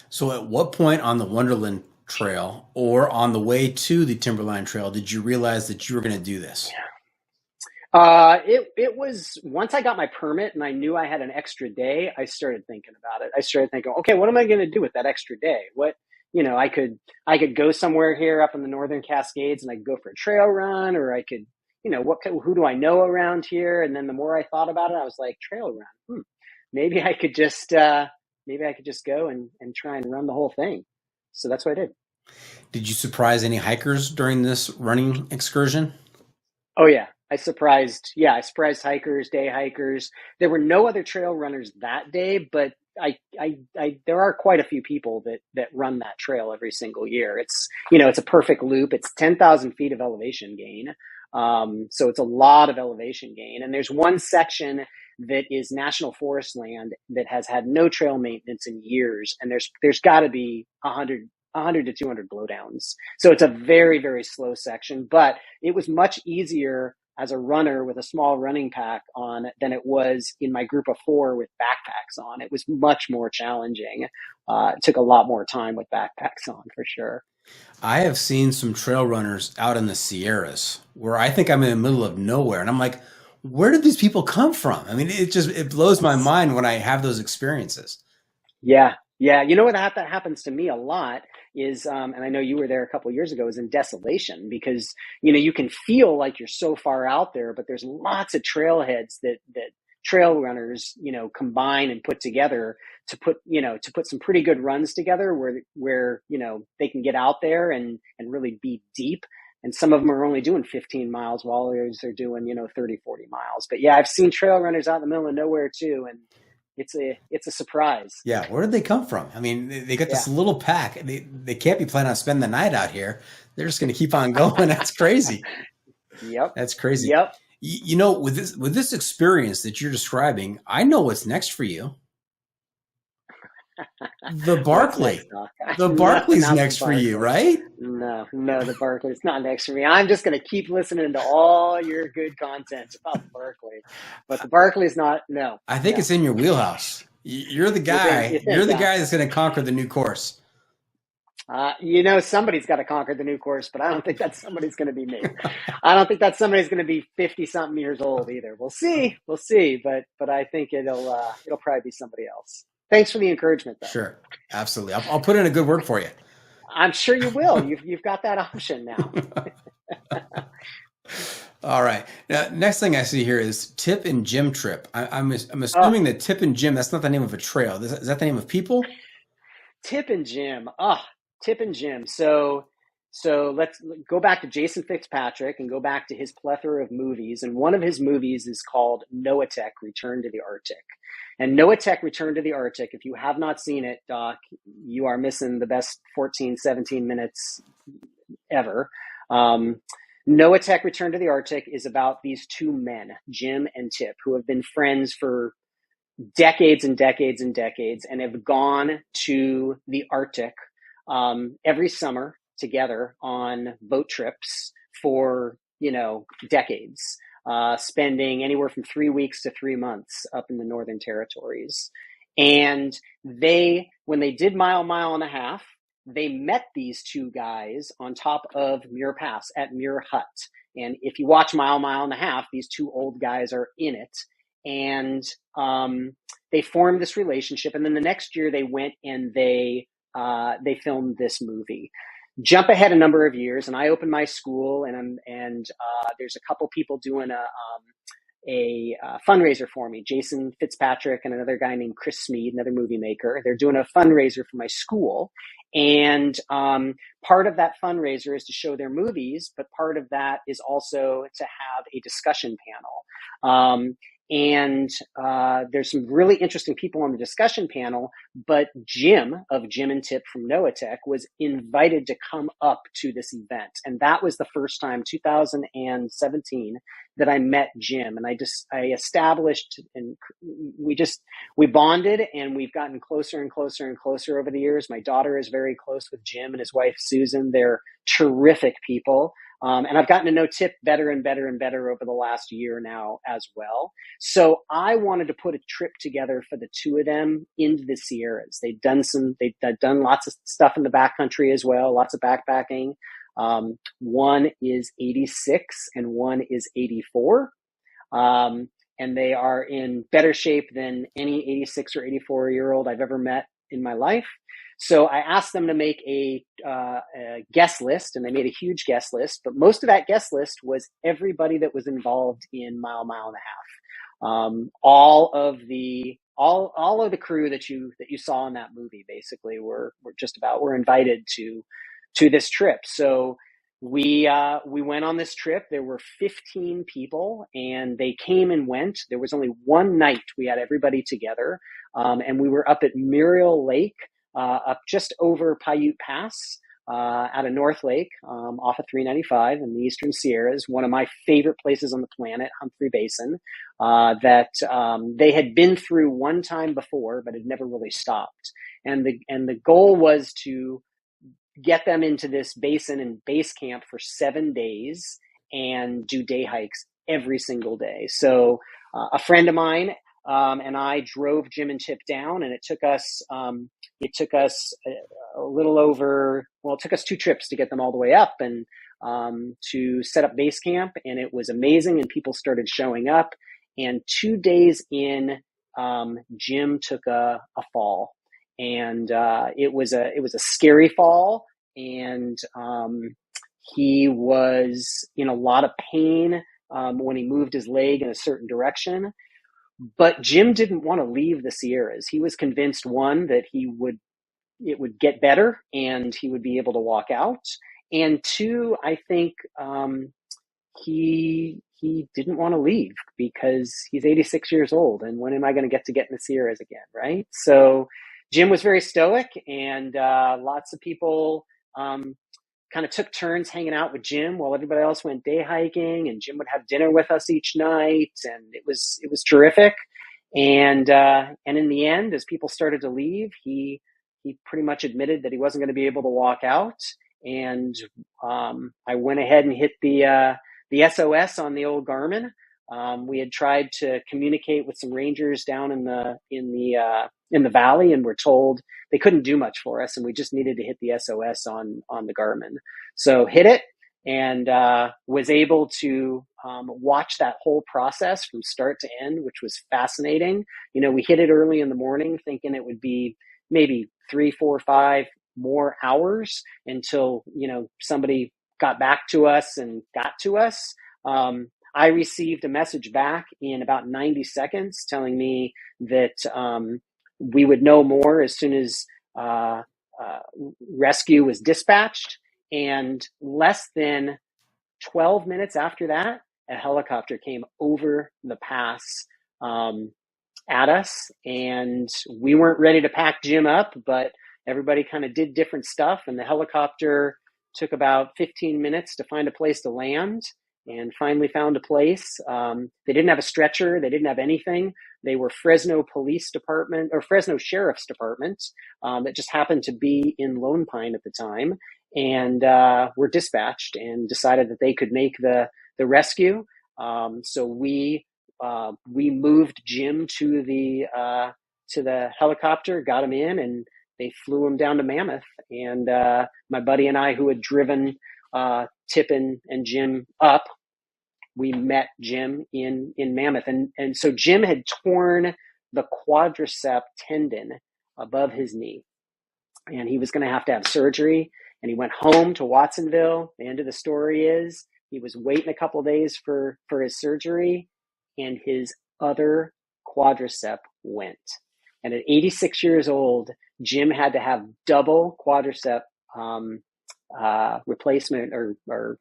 So at what point on the Wonderland Trail or on the way to the Timberline Trail did you realize that you were going to do this? It was once I got my permit and I knew I had an extra day, I started thinking about it. I started thinking, okay, what am I going to do with that extra day? I could go somewhere here up in the Northern Cascades and I could go for a trail run, or I could, who do I know around here? And then the more I thought about it, I was like, trail run. Maybe I could just go and try and run the whole thing. So that's what I did. Did you surprise any hikers during this running excursion? Oh yeah. I surprised hikers, day hikers. There were no other trail runners that day, but there are quite a few people that run that trail every single year. It's a perfect loop. It's 10,000 feet of elevation gain. So it's a lot of elevation gain. And there's one section that is national forest land that has had no trail maintenance in years. And there's got to be 100 to 200 blowdowns. So it's a very, very slow section, but it was much easier as a runner with a small running pack on than it was in my group of 4 with backpacks on. It was much more challenging. It took a lot more time with backpacks on, for sure. I have seen some trail runners out in the Sierras where I think I'm in the middle of nowhere, and I'm like, where did these people come from? I mean, it blows my mind when I have those experiences. Yeah, yeah. You know what that happens to me a lot is, and I know you were there a couple of years ago, is in desolation because you can feel like you're so far out there, but there's lots of trailheads that trail runners combine and put together to put some pretty good runs together where they can get out there and really be deep. And some of them are only doing 15 miles while others are doing 30, 40 miles. But yeah, I've seen trail runners out in the middle of nowhere too, and it's a surprise. Yeah, where did they come from? I mean, they got Yeah. this little pack. They can't be planning on spending the night out here. They're just going to keep on going. That's crazy. Yep. That's crazy. Yep. With this experience that you're describing, I know what's next for you. The Barkley. The Barkley's not next the for you, Barkley. right? No, the Barkley's not next for me. I'm just going to keep listening to all your good content about the Barkley, but the Barkley's not. No, I think it's in your wheelhouse. You're the guy. You're the guy that's going to conquer the new course. Somebody's got to conquer the new course, but I don't think that somebody's going to be me. I don't think that somebody's going to be 50-something years old either. We'll see, but I think it'll probably be somebody else. Thanks for the encouragement, though. Sure, absolutely. I'll put in a good word for you. I'm sure you will. You've got that option now. All right. Now, next thing I see here is Tip and Jim Trip. I'm assuming that Tip and Jim, that's not the name of a trail. Is that the name of people? Tip and Jim. Tip and Jim. So let's go back to Jason Fitzpatrick and go back to his plethora of movies. And one of his movies is called Noatek, Return to the Arctic. And Noatek, Return to the Arctic, if you have not seen it, Doc, you are missing the best 14, 17 minutes ever. Noatek, Return to the Arctic is about these two men, Jim and Tip, who have been friends for decades and decades and decades and have gone to the Arctic every summer together on boat trips for, decades, spending anywhere from 3 weeks to 3 months up in the Northern Territories. And when they did Mile and a Half, they met these two guys on top of Muir Pass at Muir Hut. And if you watch Mile and a Half, these two old guys are in it. And they formed this relationship. And then the next year they went and they filmed this movie. Jump ahead a number of years, and I opened my school, and there's a couple people doing a fundraiser for me. Jason Fitzpatrick and another guy named Chris Smead, another movie maker. They're doing a fundraiser for my school, and part of that fundraiser is to show their movies, but part of that is also to have a discussion panel. And there's some really interesting people on the discussion panel, but Jim and Tip from Noatek was invited to come up to this event. And that was the first time, 2017, that I met Jim. And I established, and we bonded, and we've gotten closer and closer and closer over the years. My daughter is very close with Jim and his wife, Susan. They're terrific people. And I've gotten to know Tip better and better and better over the last year now as well. So I wanted to put a trip together for the two of them into the Sierras. They've done lots of stuff in the backcountry as well, lots of backpacking. One is 86 and one is 84. And they are in better shape than any 86 or 84-year-old I've ever met in my life. So I asked them to make a guest list, and they made a huge guest list. But most of that guest list was everybody that was involved in Mile and a Half. All of the crew that you saw in that movie basically were invited to this trip. So we went on this trip. There were 15 people, and they came and went. There was only one night we had everybody together, and we were up at Muriel Lake. Up just over Paiute Pass, out of North Lake, off of 395 in the Eastern Sierras, one of my favorite places on the planet, Humphrey Basin, that they had been through one time before, but had never really stopped. And the goal was to get them into this basin and base camp for 7 days and do day hikes every single day. So a friend of mine and I drove Jim and Chip down, and it took us a little over, well, it took us 2 trips to get them all the way up and to set up base camp, and it was amazing, and people started showing up. And 2 days in, Jim took a fall, and it was a scary fall, and he was in a lot of pain when he moved his leg in a certain direction. But Jim didn't want to leave the Sierras. He was convinced, one, that it would get better and he would be able to walk out. And two, I think he didn't want to leave because he's 86 years old. And when am I going to get in the Sierras again, right? So Jim was very stoic, and lots of people kind of took turns hanging out with Jim while everybody else went day hiking, and Jim would have dinner with us each night, and it was terrific. And in the end, as people started to leave, he pretty much admitted that he wasn't going to be able to walk out. And I went ahead and hit the SOS on the old Garmin. We had tried to communicate with some rangers down in the valley, and were told they couldn't do much for us, and we just needed to hit the SOS on the Garmin. So hit it, and was able to watch that whole process from start to end, which was fascinating. We hit it early in the morning, thinking it would be maybe 3, 4, 5 more hours until somebody got back to us and got to us. I received a message back in about 90 seconds telling me that we would know more as soon as rescue was dispatched. And less than 12 minutes after that, a helicopter came over the pass at us. And we weren't ready to pack Jim up, but everybody kind of did different stuff. And the helicopter took about 15 minutes to find a place to land, and finally found a place. They didn't have a stretcher. They didn't have anything. They were Fresno Police Department or Fresno Sheriff's Department that just happened to be in Lone Pine at the time, and were dispatched and decided that they could make the rescue. So we moved Jim to the helicopter, got him in, and they flew him down to Mammoth. And my buddy and I, who had driven Tip and Jim up, we met Jim in Mammoth. And so Jim had torn the quadricep tendon above his knee, and he was going to have surgery. And he went home to Watsonville. The end of the story is he was waiting a couple of days for his surgery, and his other quadricep went. And at 86 years old, Jim had to have double quadricep replacement or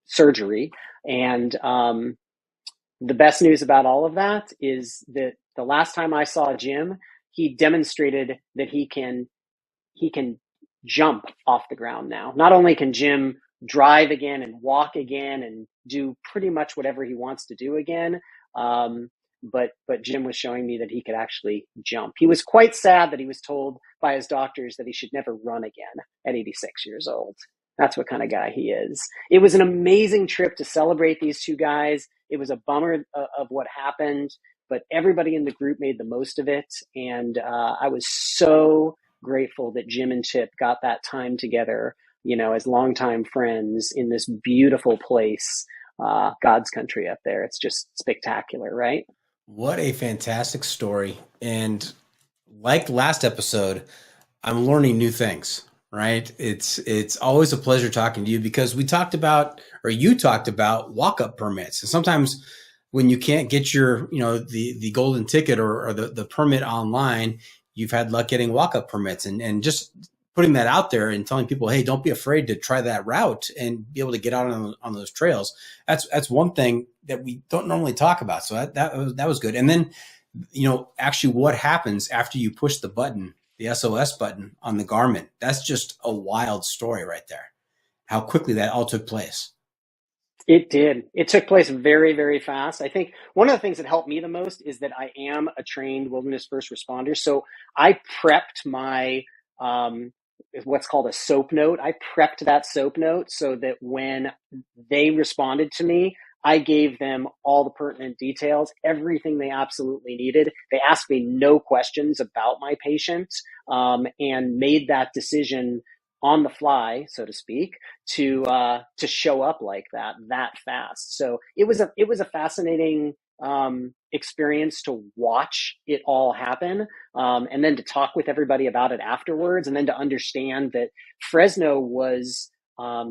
surgery. And the best news about all of that is that the last time I saw Jim, he demonstrated that he can jump off the ground now. Not only can Jim drive again and walk again and do pretty much whatever he wants to do again, but Jim was showing me that he could actually jump. He was quite sad that he was told by his doctors that he should never run again at 86 years old. That's what kind of guy he is. It was an amazing trip to celebrate these two guys. It was a bummer of what happened, but everybody in the group made the most of it. And I was so grateful that Jim and Chip got that time together, as longtime friends in this beautiful place, God's country up there. It's just spectacular, right? What a fantastic story. And like last episode, I'm learning new things, right? It's always a pleasure talking to you, because you talked about walk-up permits. And sometimes when you can't get your, the golden ticket or the permit online, you've had luck getting walk-up permits, and just putting that out there and telling people, hey, don't be afraid to try that route and be able to get out on those trails. That's one thing that we don't normally talk about. So that was good. And then, actually what happens after you push the button, the SOS button on the Garmin? That's just a wild story right there. How quickly that all took place. It did. It took place very, very fast. I think one of the things that helped me the most is that I am a trained wilderness first responder. So I prepped my what's called a SOAP note. I prepped that SOAP note so that when they responded to me, I gave them all the pertinent details, everything they absolutely needed. They asked me no questions about my patient, and made that decision on the fly, so to speak, to show up like that fast. So it was a fascinating experience to watch it all happen, and then to talk with everybody about it afterwards, and then to understand that Fresno was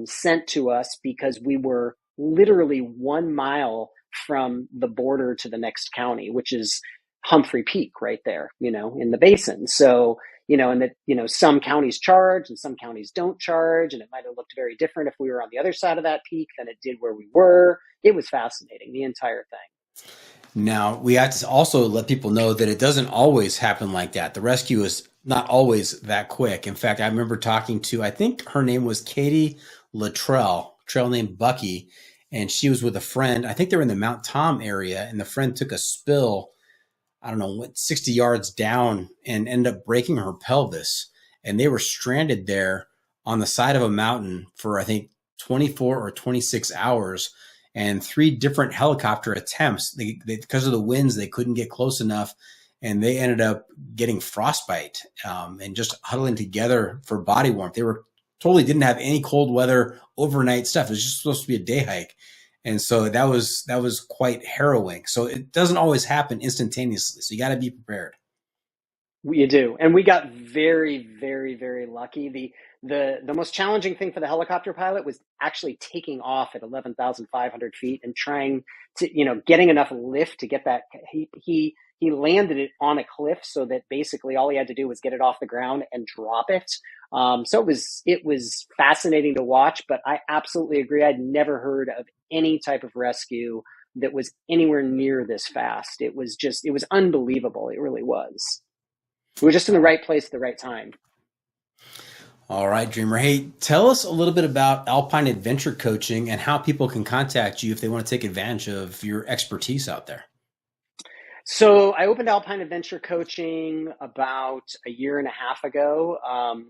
sent to us because we were literally 1 mile from the border to the next county, which is Humphrey Peak right there, in the basin. So, and that, some counties charge and some counties don't charge. And it might have looked very different if we were on the other side of that peak than it did where we were. It was fascinating, the entire thing. Now, we have to also let people know that it doesn't always happen like that. The rescue is not always that quick. In fact, I remember talking to, I think her name was Katie Luttrell, trail named Bucky, and she was with a friend. I think they were in the Mount Tom area, and the friend took a spill, I don't know, 60 yards down and ended up breaking her pelvis. And they were stranded there on the side of a mountain for, I think, 24 or 26 hours. And 3 different helicopter attempts. They, because of the winds, they couldn't get close enough, and they ended up getting frostbite and just huddling together for body warmth. They were totally didn't have any cold weather overnight stuff. It was just supposed to be a day hike, and so that was quite harrowing. So it doesn't always happen instantaneously. So you got to be prepared. You do, and we got very, very, very lucky. The most challenging thing for the helicopter pilot was actually taking off at 11,500 feet and trying to, getting enough lift to get that. He landed it on a cliff, so that basically all he had to do was get it off the ground and drop it. So it was fascinating to watch, but I absolutely agree. I'd never heard of any type of rescue that was anywhere near this fast. It was unbelievable. It really was. We were just in the right place at the right time. All right, Dreamer. Hey, tell us a little bit about Alpine Adventure Coaching and how people can contact you if they want to take advantage of your expertise out there. So I opened Alpine Adventure Coaching about a year and a half ago,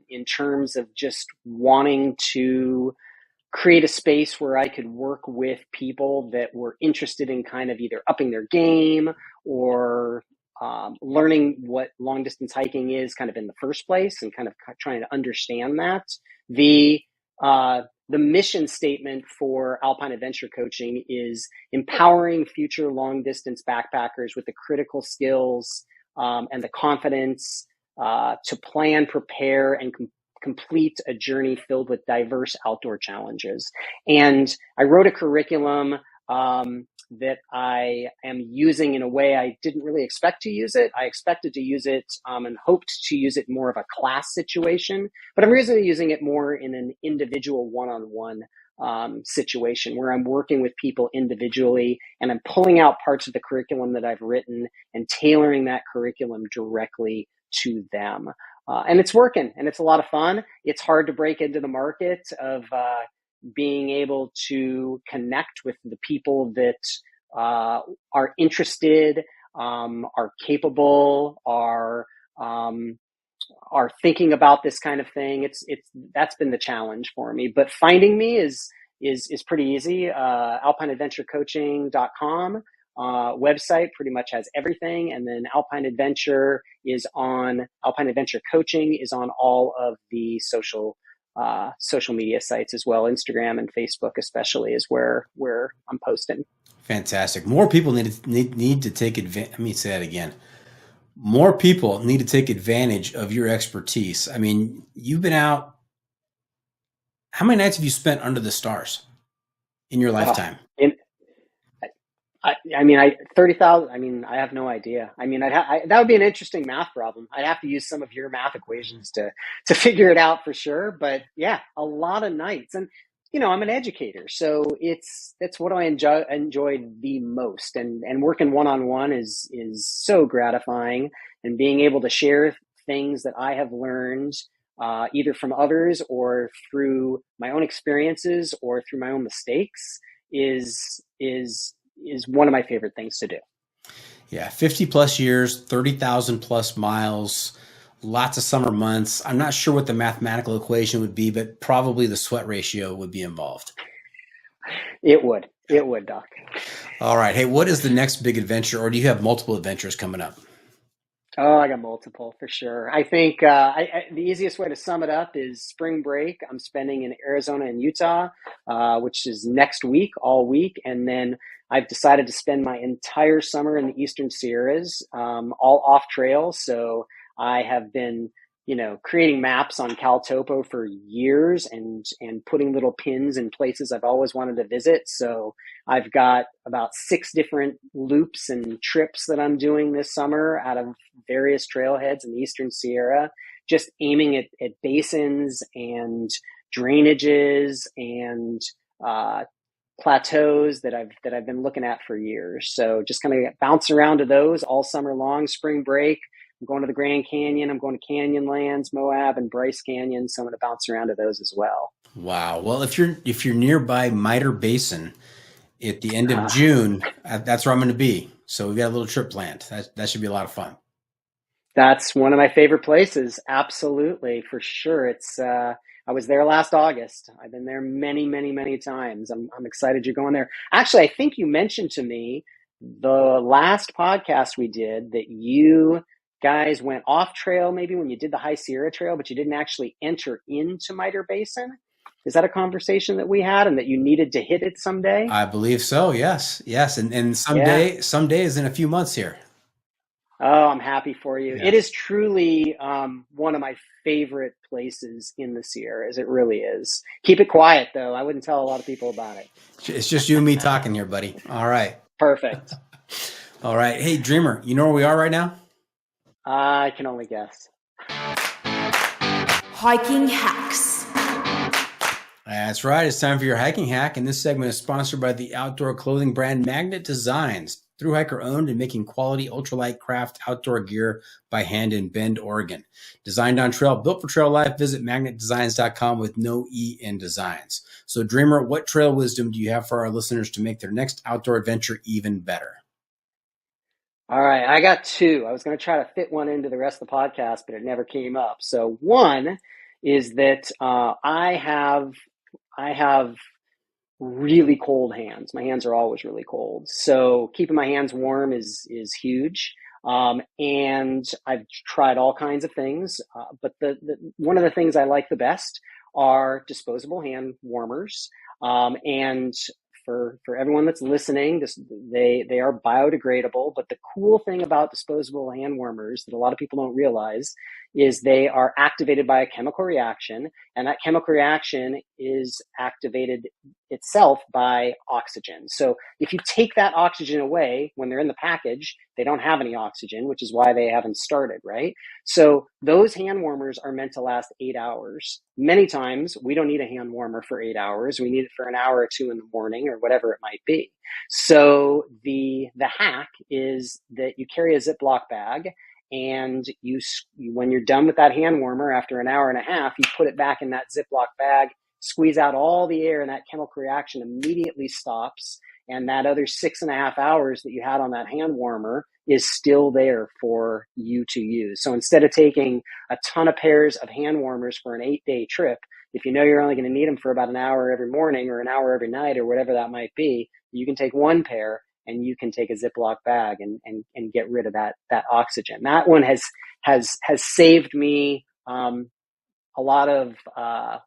in terms of just wanting to create a space where I could work with people that were interested in kind of either upping their game or learning what long distance hiking is kind of in the first place, and kind of trying to understand that. The mission statement for Alpine Adventure Coaching is empowering future long distance backpackers with the critical skills and the confidence to plan, prepare, and complete a journey filled with diverse outdoor challenges. And I wrote a curriculum that I am using in a way I didn't really expect to use it. I expected to use it and hoped to use it more of a class situation, but I'm really using it more in an individual one-on-one situation where I'm working with people individually, and I'm pulling out parts of the curriculum that I've written and tailoring that curriculum directly to them. And it's working, and it's a lot of fun. It's hard to break into the market of being able to connect with the people that are interested, are capable, are thinking about this kind of thing. That's been the challenge for me. But finding me is pretty easy. alpineadventurecoaching.com website pretty much has everything, and then Alpine Adventure Coaching is on all of the social media sites as well. Instagram and Facebook especially is where I'm posting. Fantastic. More people need to take advantage. Let me say that again. More people need to take advantage of your expertise. I mean, you've been out. How many nights have you spent under the stars in your lifetime? 30,000. I mean, I have no idea. I mean, that would be an interesting math problem. I'd have to use some of your math equations to figure it out for sure. But yeah, a lot of nights. And, I'm an educator, so that's what I enjoy the most. And working one-on-one is so gratifying, and being able to share things that I have learned, either from others or through my own experiences or through my own mistakes is one of my favorite things to do. Yeah. 50 plus years, 30,000 plus miles, lots of summer months. I'm not sure what the mathematical equation would be, but probably the sweat ratio would be involved. It would. It would, Doc. All right. Hey, what is the next big adventure, or do you have multiple adventures coming up? Oh, I got multiple for sure. I think the easiest way to sum it up is spring break. I'm spending in Arizona and Utah, which is next week, all week. And then I've decided to spend my entire summer in the Eastern Sierras, all off trail. So I have been, creating maps on Caltopo for years and putting little pins in places I've always wanted to visit. So I've got about 6 different loops and trips that I'm doing this summer out of various trailheads in the Eastern Sierra, just aiming at basins and drainages and plateaus that I've been looking at for years. So just kind of bounce around to those all summer long. Spring break, I'm going to the Grand Canyon, I'm going to Canyonlands, Moab, and Bryce Canyon. So I'm going to bounce around to those as well. Wow. Well, if you're nearby Mitre Basin at the end of June, that's where I'm going to be. So we've got a little trip planned. That should be a lot of fun. That's one of my favorite places. Absolutely, for sure. It's I was there last August. I've been there many, many, many times. I'm excited you're going there. Actually, I think you mentioned to me the last podcast we did that you guys went off trail maybe when you did the High Sierra Trail, but you didn't actually enter into Mitre Basin. Is that a conversation that we had, and that you needed to hit it someday? I believe so. Yes. And someday is in a few months here. Oh, I'm happy for you. Yeah. It is truly one of my favorite places in the Sierras. It really is. Keep it quiet, though. I wouldn't tell a lot of people about it. It's just you and me talking here, buddy. All right. Perfect. All right. Hey, Dreamer, you know where we are right now? I can only guess. Hiking hacks. That's right. It's time for your hiking hack. And this segment is sponsored by the outdoor clothing brand Magnet Designs. Thru Hiker owned and making quality ultralight craft outdoor gear by hand in Bend, Oregon. Designed on trail, built for trail life. Visit magnetdesigns.com with no E in designs. So Dreamer, what trail wisdom do you have for our listeners to make their next outdoor adventure even better? All right, I got 2. I was going to try to fit one into the rest of the podcast, but it never came up. So one is that I have really cold hands. My hands are always really cold. So keeping my hands warm is huge. And I've tried all kinds of things, but the one of the things I like the best are disposable hand warmers. And for everyone that's listening, they are biodegradable. But the cool thing about disposable hand warmers that a lot of people don't realize is they are activated by a chemical reaction, and that chemical reaction is activated itself by oxygen. So if you take that oxygen away when they're in the package, they don't have any oxygen, which is why they haven't started, right? So those hand warmers are meant to last 8 hours. Many times we don't need a hand warmer for 8 hours. We need it for an hour or 2 in the morning or whatever it might be. So the hack is that you carry a Ziploc bag, and when you're done with that hand warmer after an hour and a half, you put it back in that Ziploc bag, squeeze out all the air, and that chemical reaction immediately stops. And that other 6.5 hours that you had on that hand warmer is still there for you to use. So instead of taking a ton of pairs of hand warmers for an 8-day trip, if you know you're only going to need them for about an hour every morning or an hour every night or whatever that might be, you can take one pair and you can take a Ziploc bag and get rid of that oxygen. That one has saved me a lot of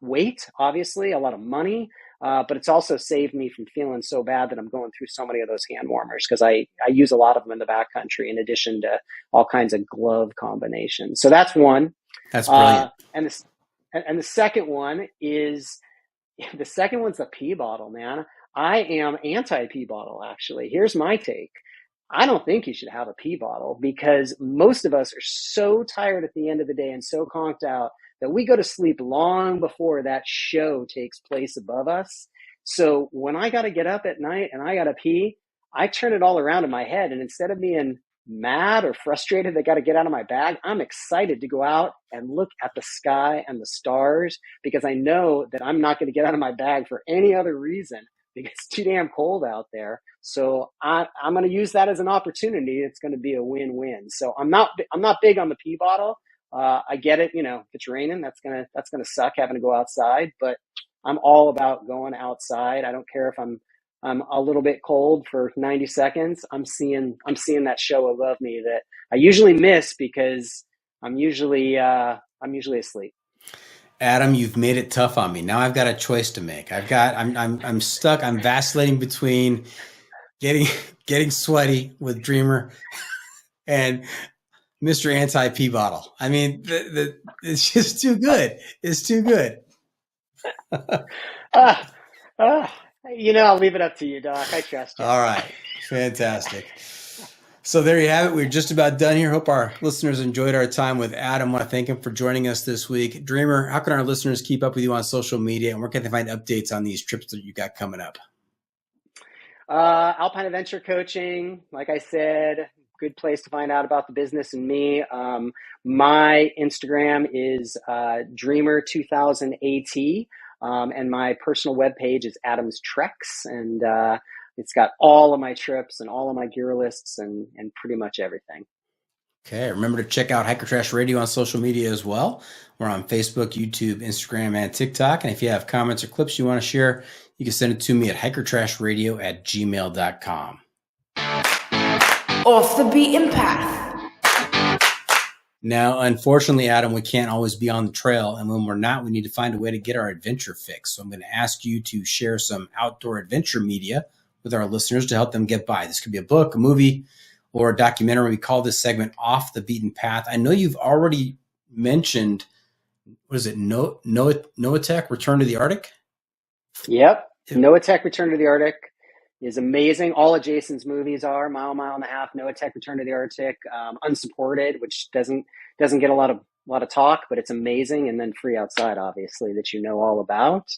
weight, obviously, a lot of money, but it's also saved me from feeling so bad that I'm going through so many of those hand warmers, because I use a lot of them in the backcountry in addition to all kinds of glove combinations. So that's one. That's brilliant. And the second one is, the second one's the pee bottle, man. I am anti-pee bottle, actually. Here's my take. I don't think you should have a pee bottle, because most of us are so tired at the end of the day and so conked out that we go to sleep long before that show takes place above us. So when I got to get up at night and I got to pee, I turn it all around in my head. And instead of being mad or frustrated that I got to get out of my bag, I'm excited to go out and look at the sky and the stars, because I know that I'm not going to get out of my bag for any other reason, because it's too damn cold out there. So I'm going to use that as an opportunity. It's going to be a win-win. So I'm not big on the pee bottle. I get it. If it's raining, that's going to suck having to go outside, but I'm all about going outside. I don't care if I'm I'm a little bit cold for 90 seconds, I'm seeing that show above me that I usually miss because I'm usually asleep. Adam, you've made it tough on me. Now I've got a choice to make. I'm stuck. I'm vacillating between getting sweaty with Dreamer and Mr. Anti-Pee Bottle. I mean, it's just too good. It's too good. I'll leave it up to you, Doc. I trust you. All right. Fantastic. So there you have it. We're just about done here. Hope our listeners enjoyed our time with Adam. I want to thank him for joining us this week. Dreamer, how can our listeners keep up with you on social media, and where can they find updates on these trips that you got coming up? Alpine Adventure Coaching, like I said, good place to find out about the business and me. My Instagram is Dreamer2000AT, and my personal webpage is Adam's Treks, and it's got all of my trips and all of my gear lists and pretty much everything. Okay. Remember to check out Hiker Trash Radio on social media as well. We're on Facebook, YouTube, Instagram, and TikTok. And if you have comments or clips you want to share, you can send it to me at hikertrashradio@gmail.com. Off the beaten path. Now, unfortunately, Adam, we can't always be on the trail. And when we're not, we need to find a way to get our adventure fix. So I'm going to ask you to share some outdoor adventure media with our listeners to help them get by. This could be a book, a movie, or a documentary. We call this segment Off the Beaten Path. I know you've already mentioned, what is it, Noatek, Return to the Arctic? Yep. Noatek, Return to the Arctic is amazing. All of Jason's movies are Mile and a Half, Noatek, Return to the Arctic, Unsupported, which doesn't get a lot of talk, but it's amazing. And then Free Outside, obviously, that you know all about.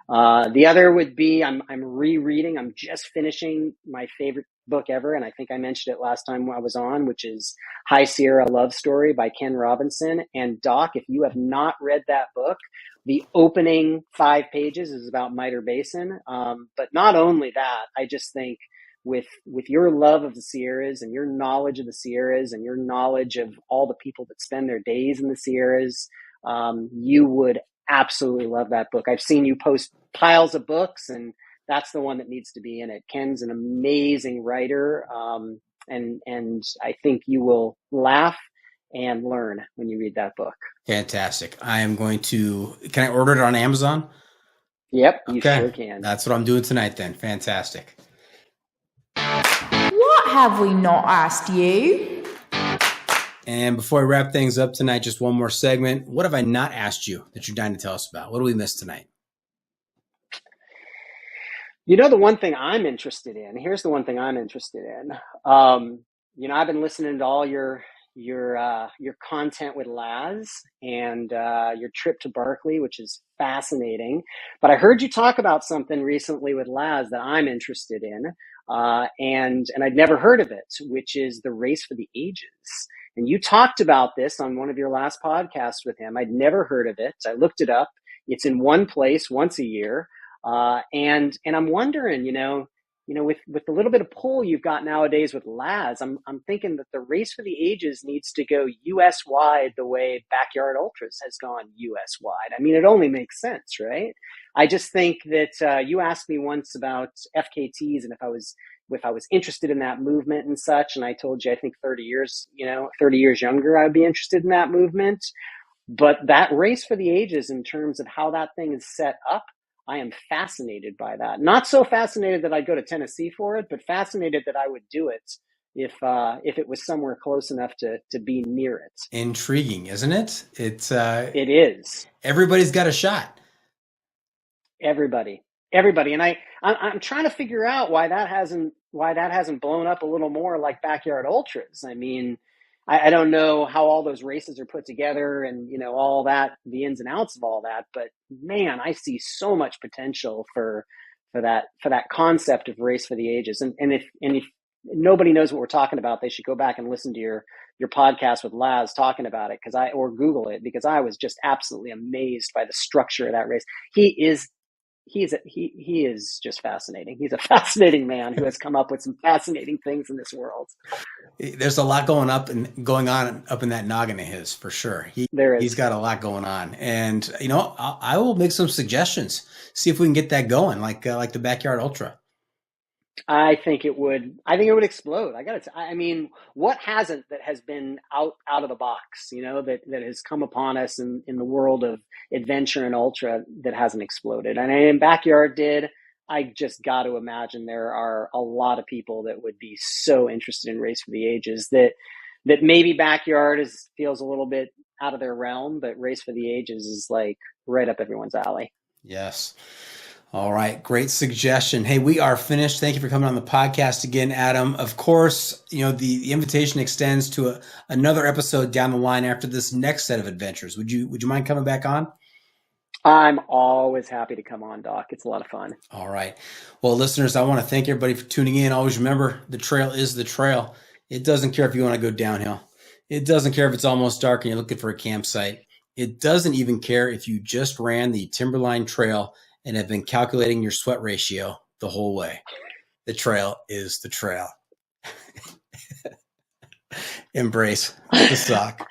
The other would be I'm rereading. I'm just finishing my favorite book ever, and I think I mentioned it last time I was on, which is High Sierra Love Story by Ken Robinson. And Doc, if you have not read that book, the opening 5 pages is about Mitre Basin. But not only that, I just think with your love of the Sierras and your knowledge of the Sierras and your knowledge of all the people that spend their days in the Sierras, you would absolutely love that book. I've seen you post piles of books, and that's the one that needs to be in it. Ken's an amazing writer, and I think you will laugh and learn when you read that book. Fantastic. Can I order it on Amazon? Yep, you okay. Sure can. That's what I'm doing tonight then. Fantastic. What have we not asked you? And before I wrap things up tonight, just one more segment. What have I not asked you that you're dying to tell us about? What do we miss tonight? The one thing I'm interested in, here's the one thing I'm interested in. I've been listening to all your content with Laz and your trip to Barkley, which is fascinating. But I heard you talk about something recently with Laz that I'm interested in, and I'd never heard of it, which is the Race for the Ages. And you talked about this on one of your last podcasts with him. I'd never heard of it. I looked it up. It's in one place once a year. And I'm wondering, with the little bit of pull you've got nowadays with Laz, I'm thinking that the Race for the Ages needs to go US wide the way Backyard Ultras has gone US wide. I mean, it only makes sense, right? I just think that you asked me once about FKTs and if I was interested in that movement and such, and I told you I think 30 years younger, I'd be interested in that movement. But that Race for the Ages, in terms of how that thing is set up, I am fascinated by that. Not so fascinated that I'd go to Tennessee for it, but fascinated that I would do it if it was somewhere close enough to be near it. Intriguing, isn't it? It is. Everybody's got a shot. Everybody, and I'm trying to figure out why that hasn't blown up a little more like Backyard Ultras. I mean, I don't know how all those races are put together and, all that, the ins and outs of all that. But man, I see so much potential for that concept of Race for the Ages. And if nobody knows what we're talking about, they should go back and listen to your podcast with Laz talking about it, or Google it, because I was just absolutely amazed by the structure of that race. He is just fascinating. He's a fascinating man who has come up with some fascinating things in this world. There's a lot going on up in that noggin of his, for sure. He's got a lot going on, and I will make some suggestions. See if we can get that going, like the Backyard Ultra. I think it would. I think it would explode. I mean, what hasn't that has been out of the box? That has come upon us in the world of adventure and ultra that hasn't exploded. And in Backyard did. I just got to imagine there are a lot of people that would be so interested in Race for the Ages that maybe Backyard feels a little bit out of their realm, but Race for the Ages is like right up everyone's alley. Yes. All right. Great suggestion. Hey, we are finished. Thank you for coming on the podcast again, Adam. Of course, the invitation extends to another episode down the line after this next set of adventures. Would you mind coming back on? I'm always happy to come on, Doc. It's a lot of fun. All right. Well, listeners, I want to thank everybody for tuning in. Always remember, the trail is the trail. It doesn't care if you want to go downhill. It doesn't care if it's almost dark and you're looking for a campsite. It doesn't even care if you just ran the Timberline Trail and have been calculating your sweat ratio the whole way. The trail is the trail. Embrace the sock.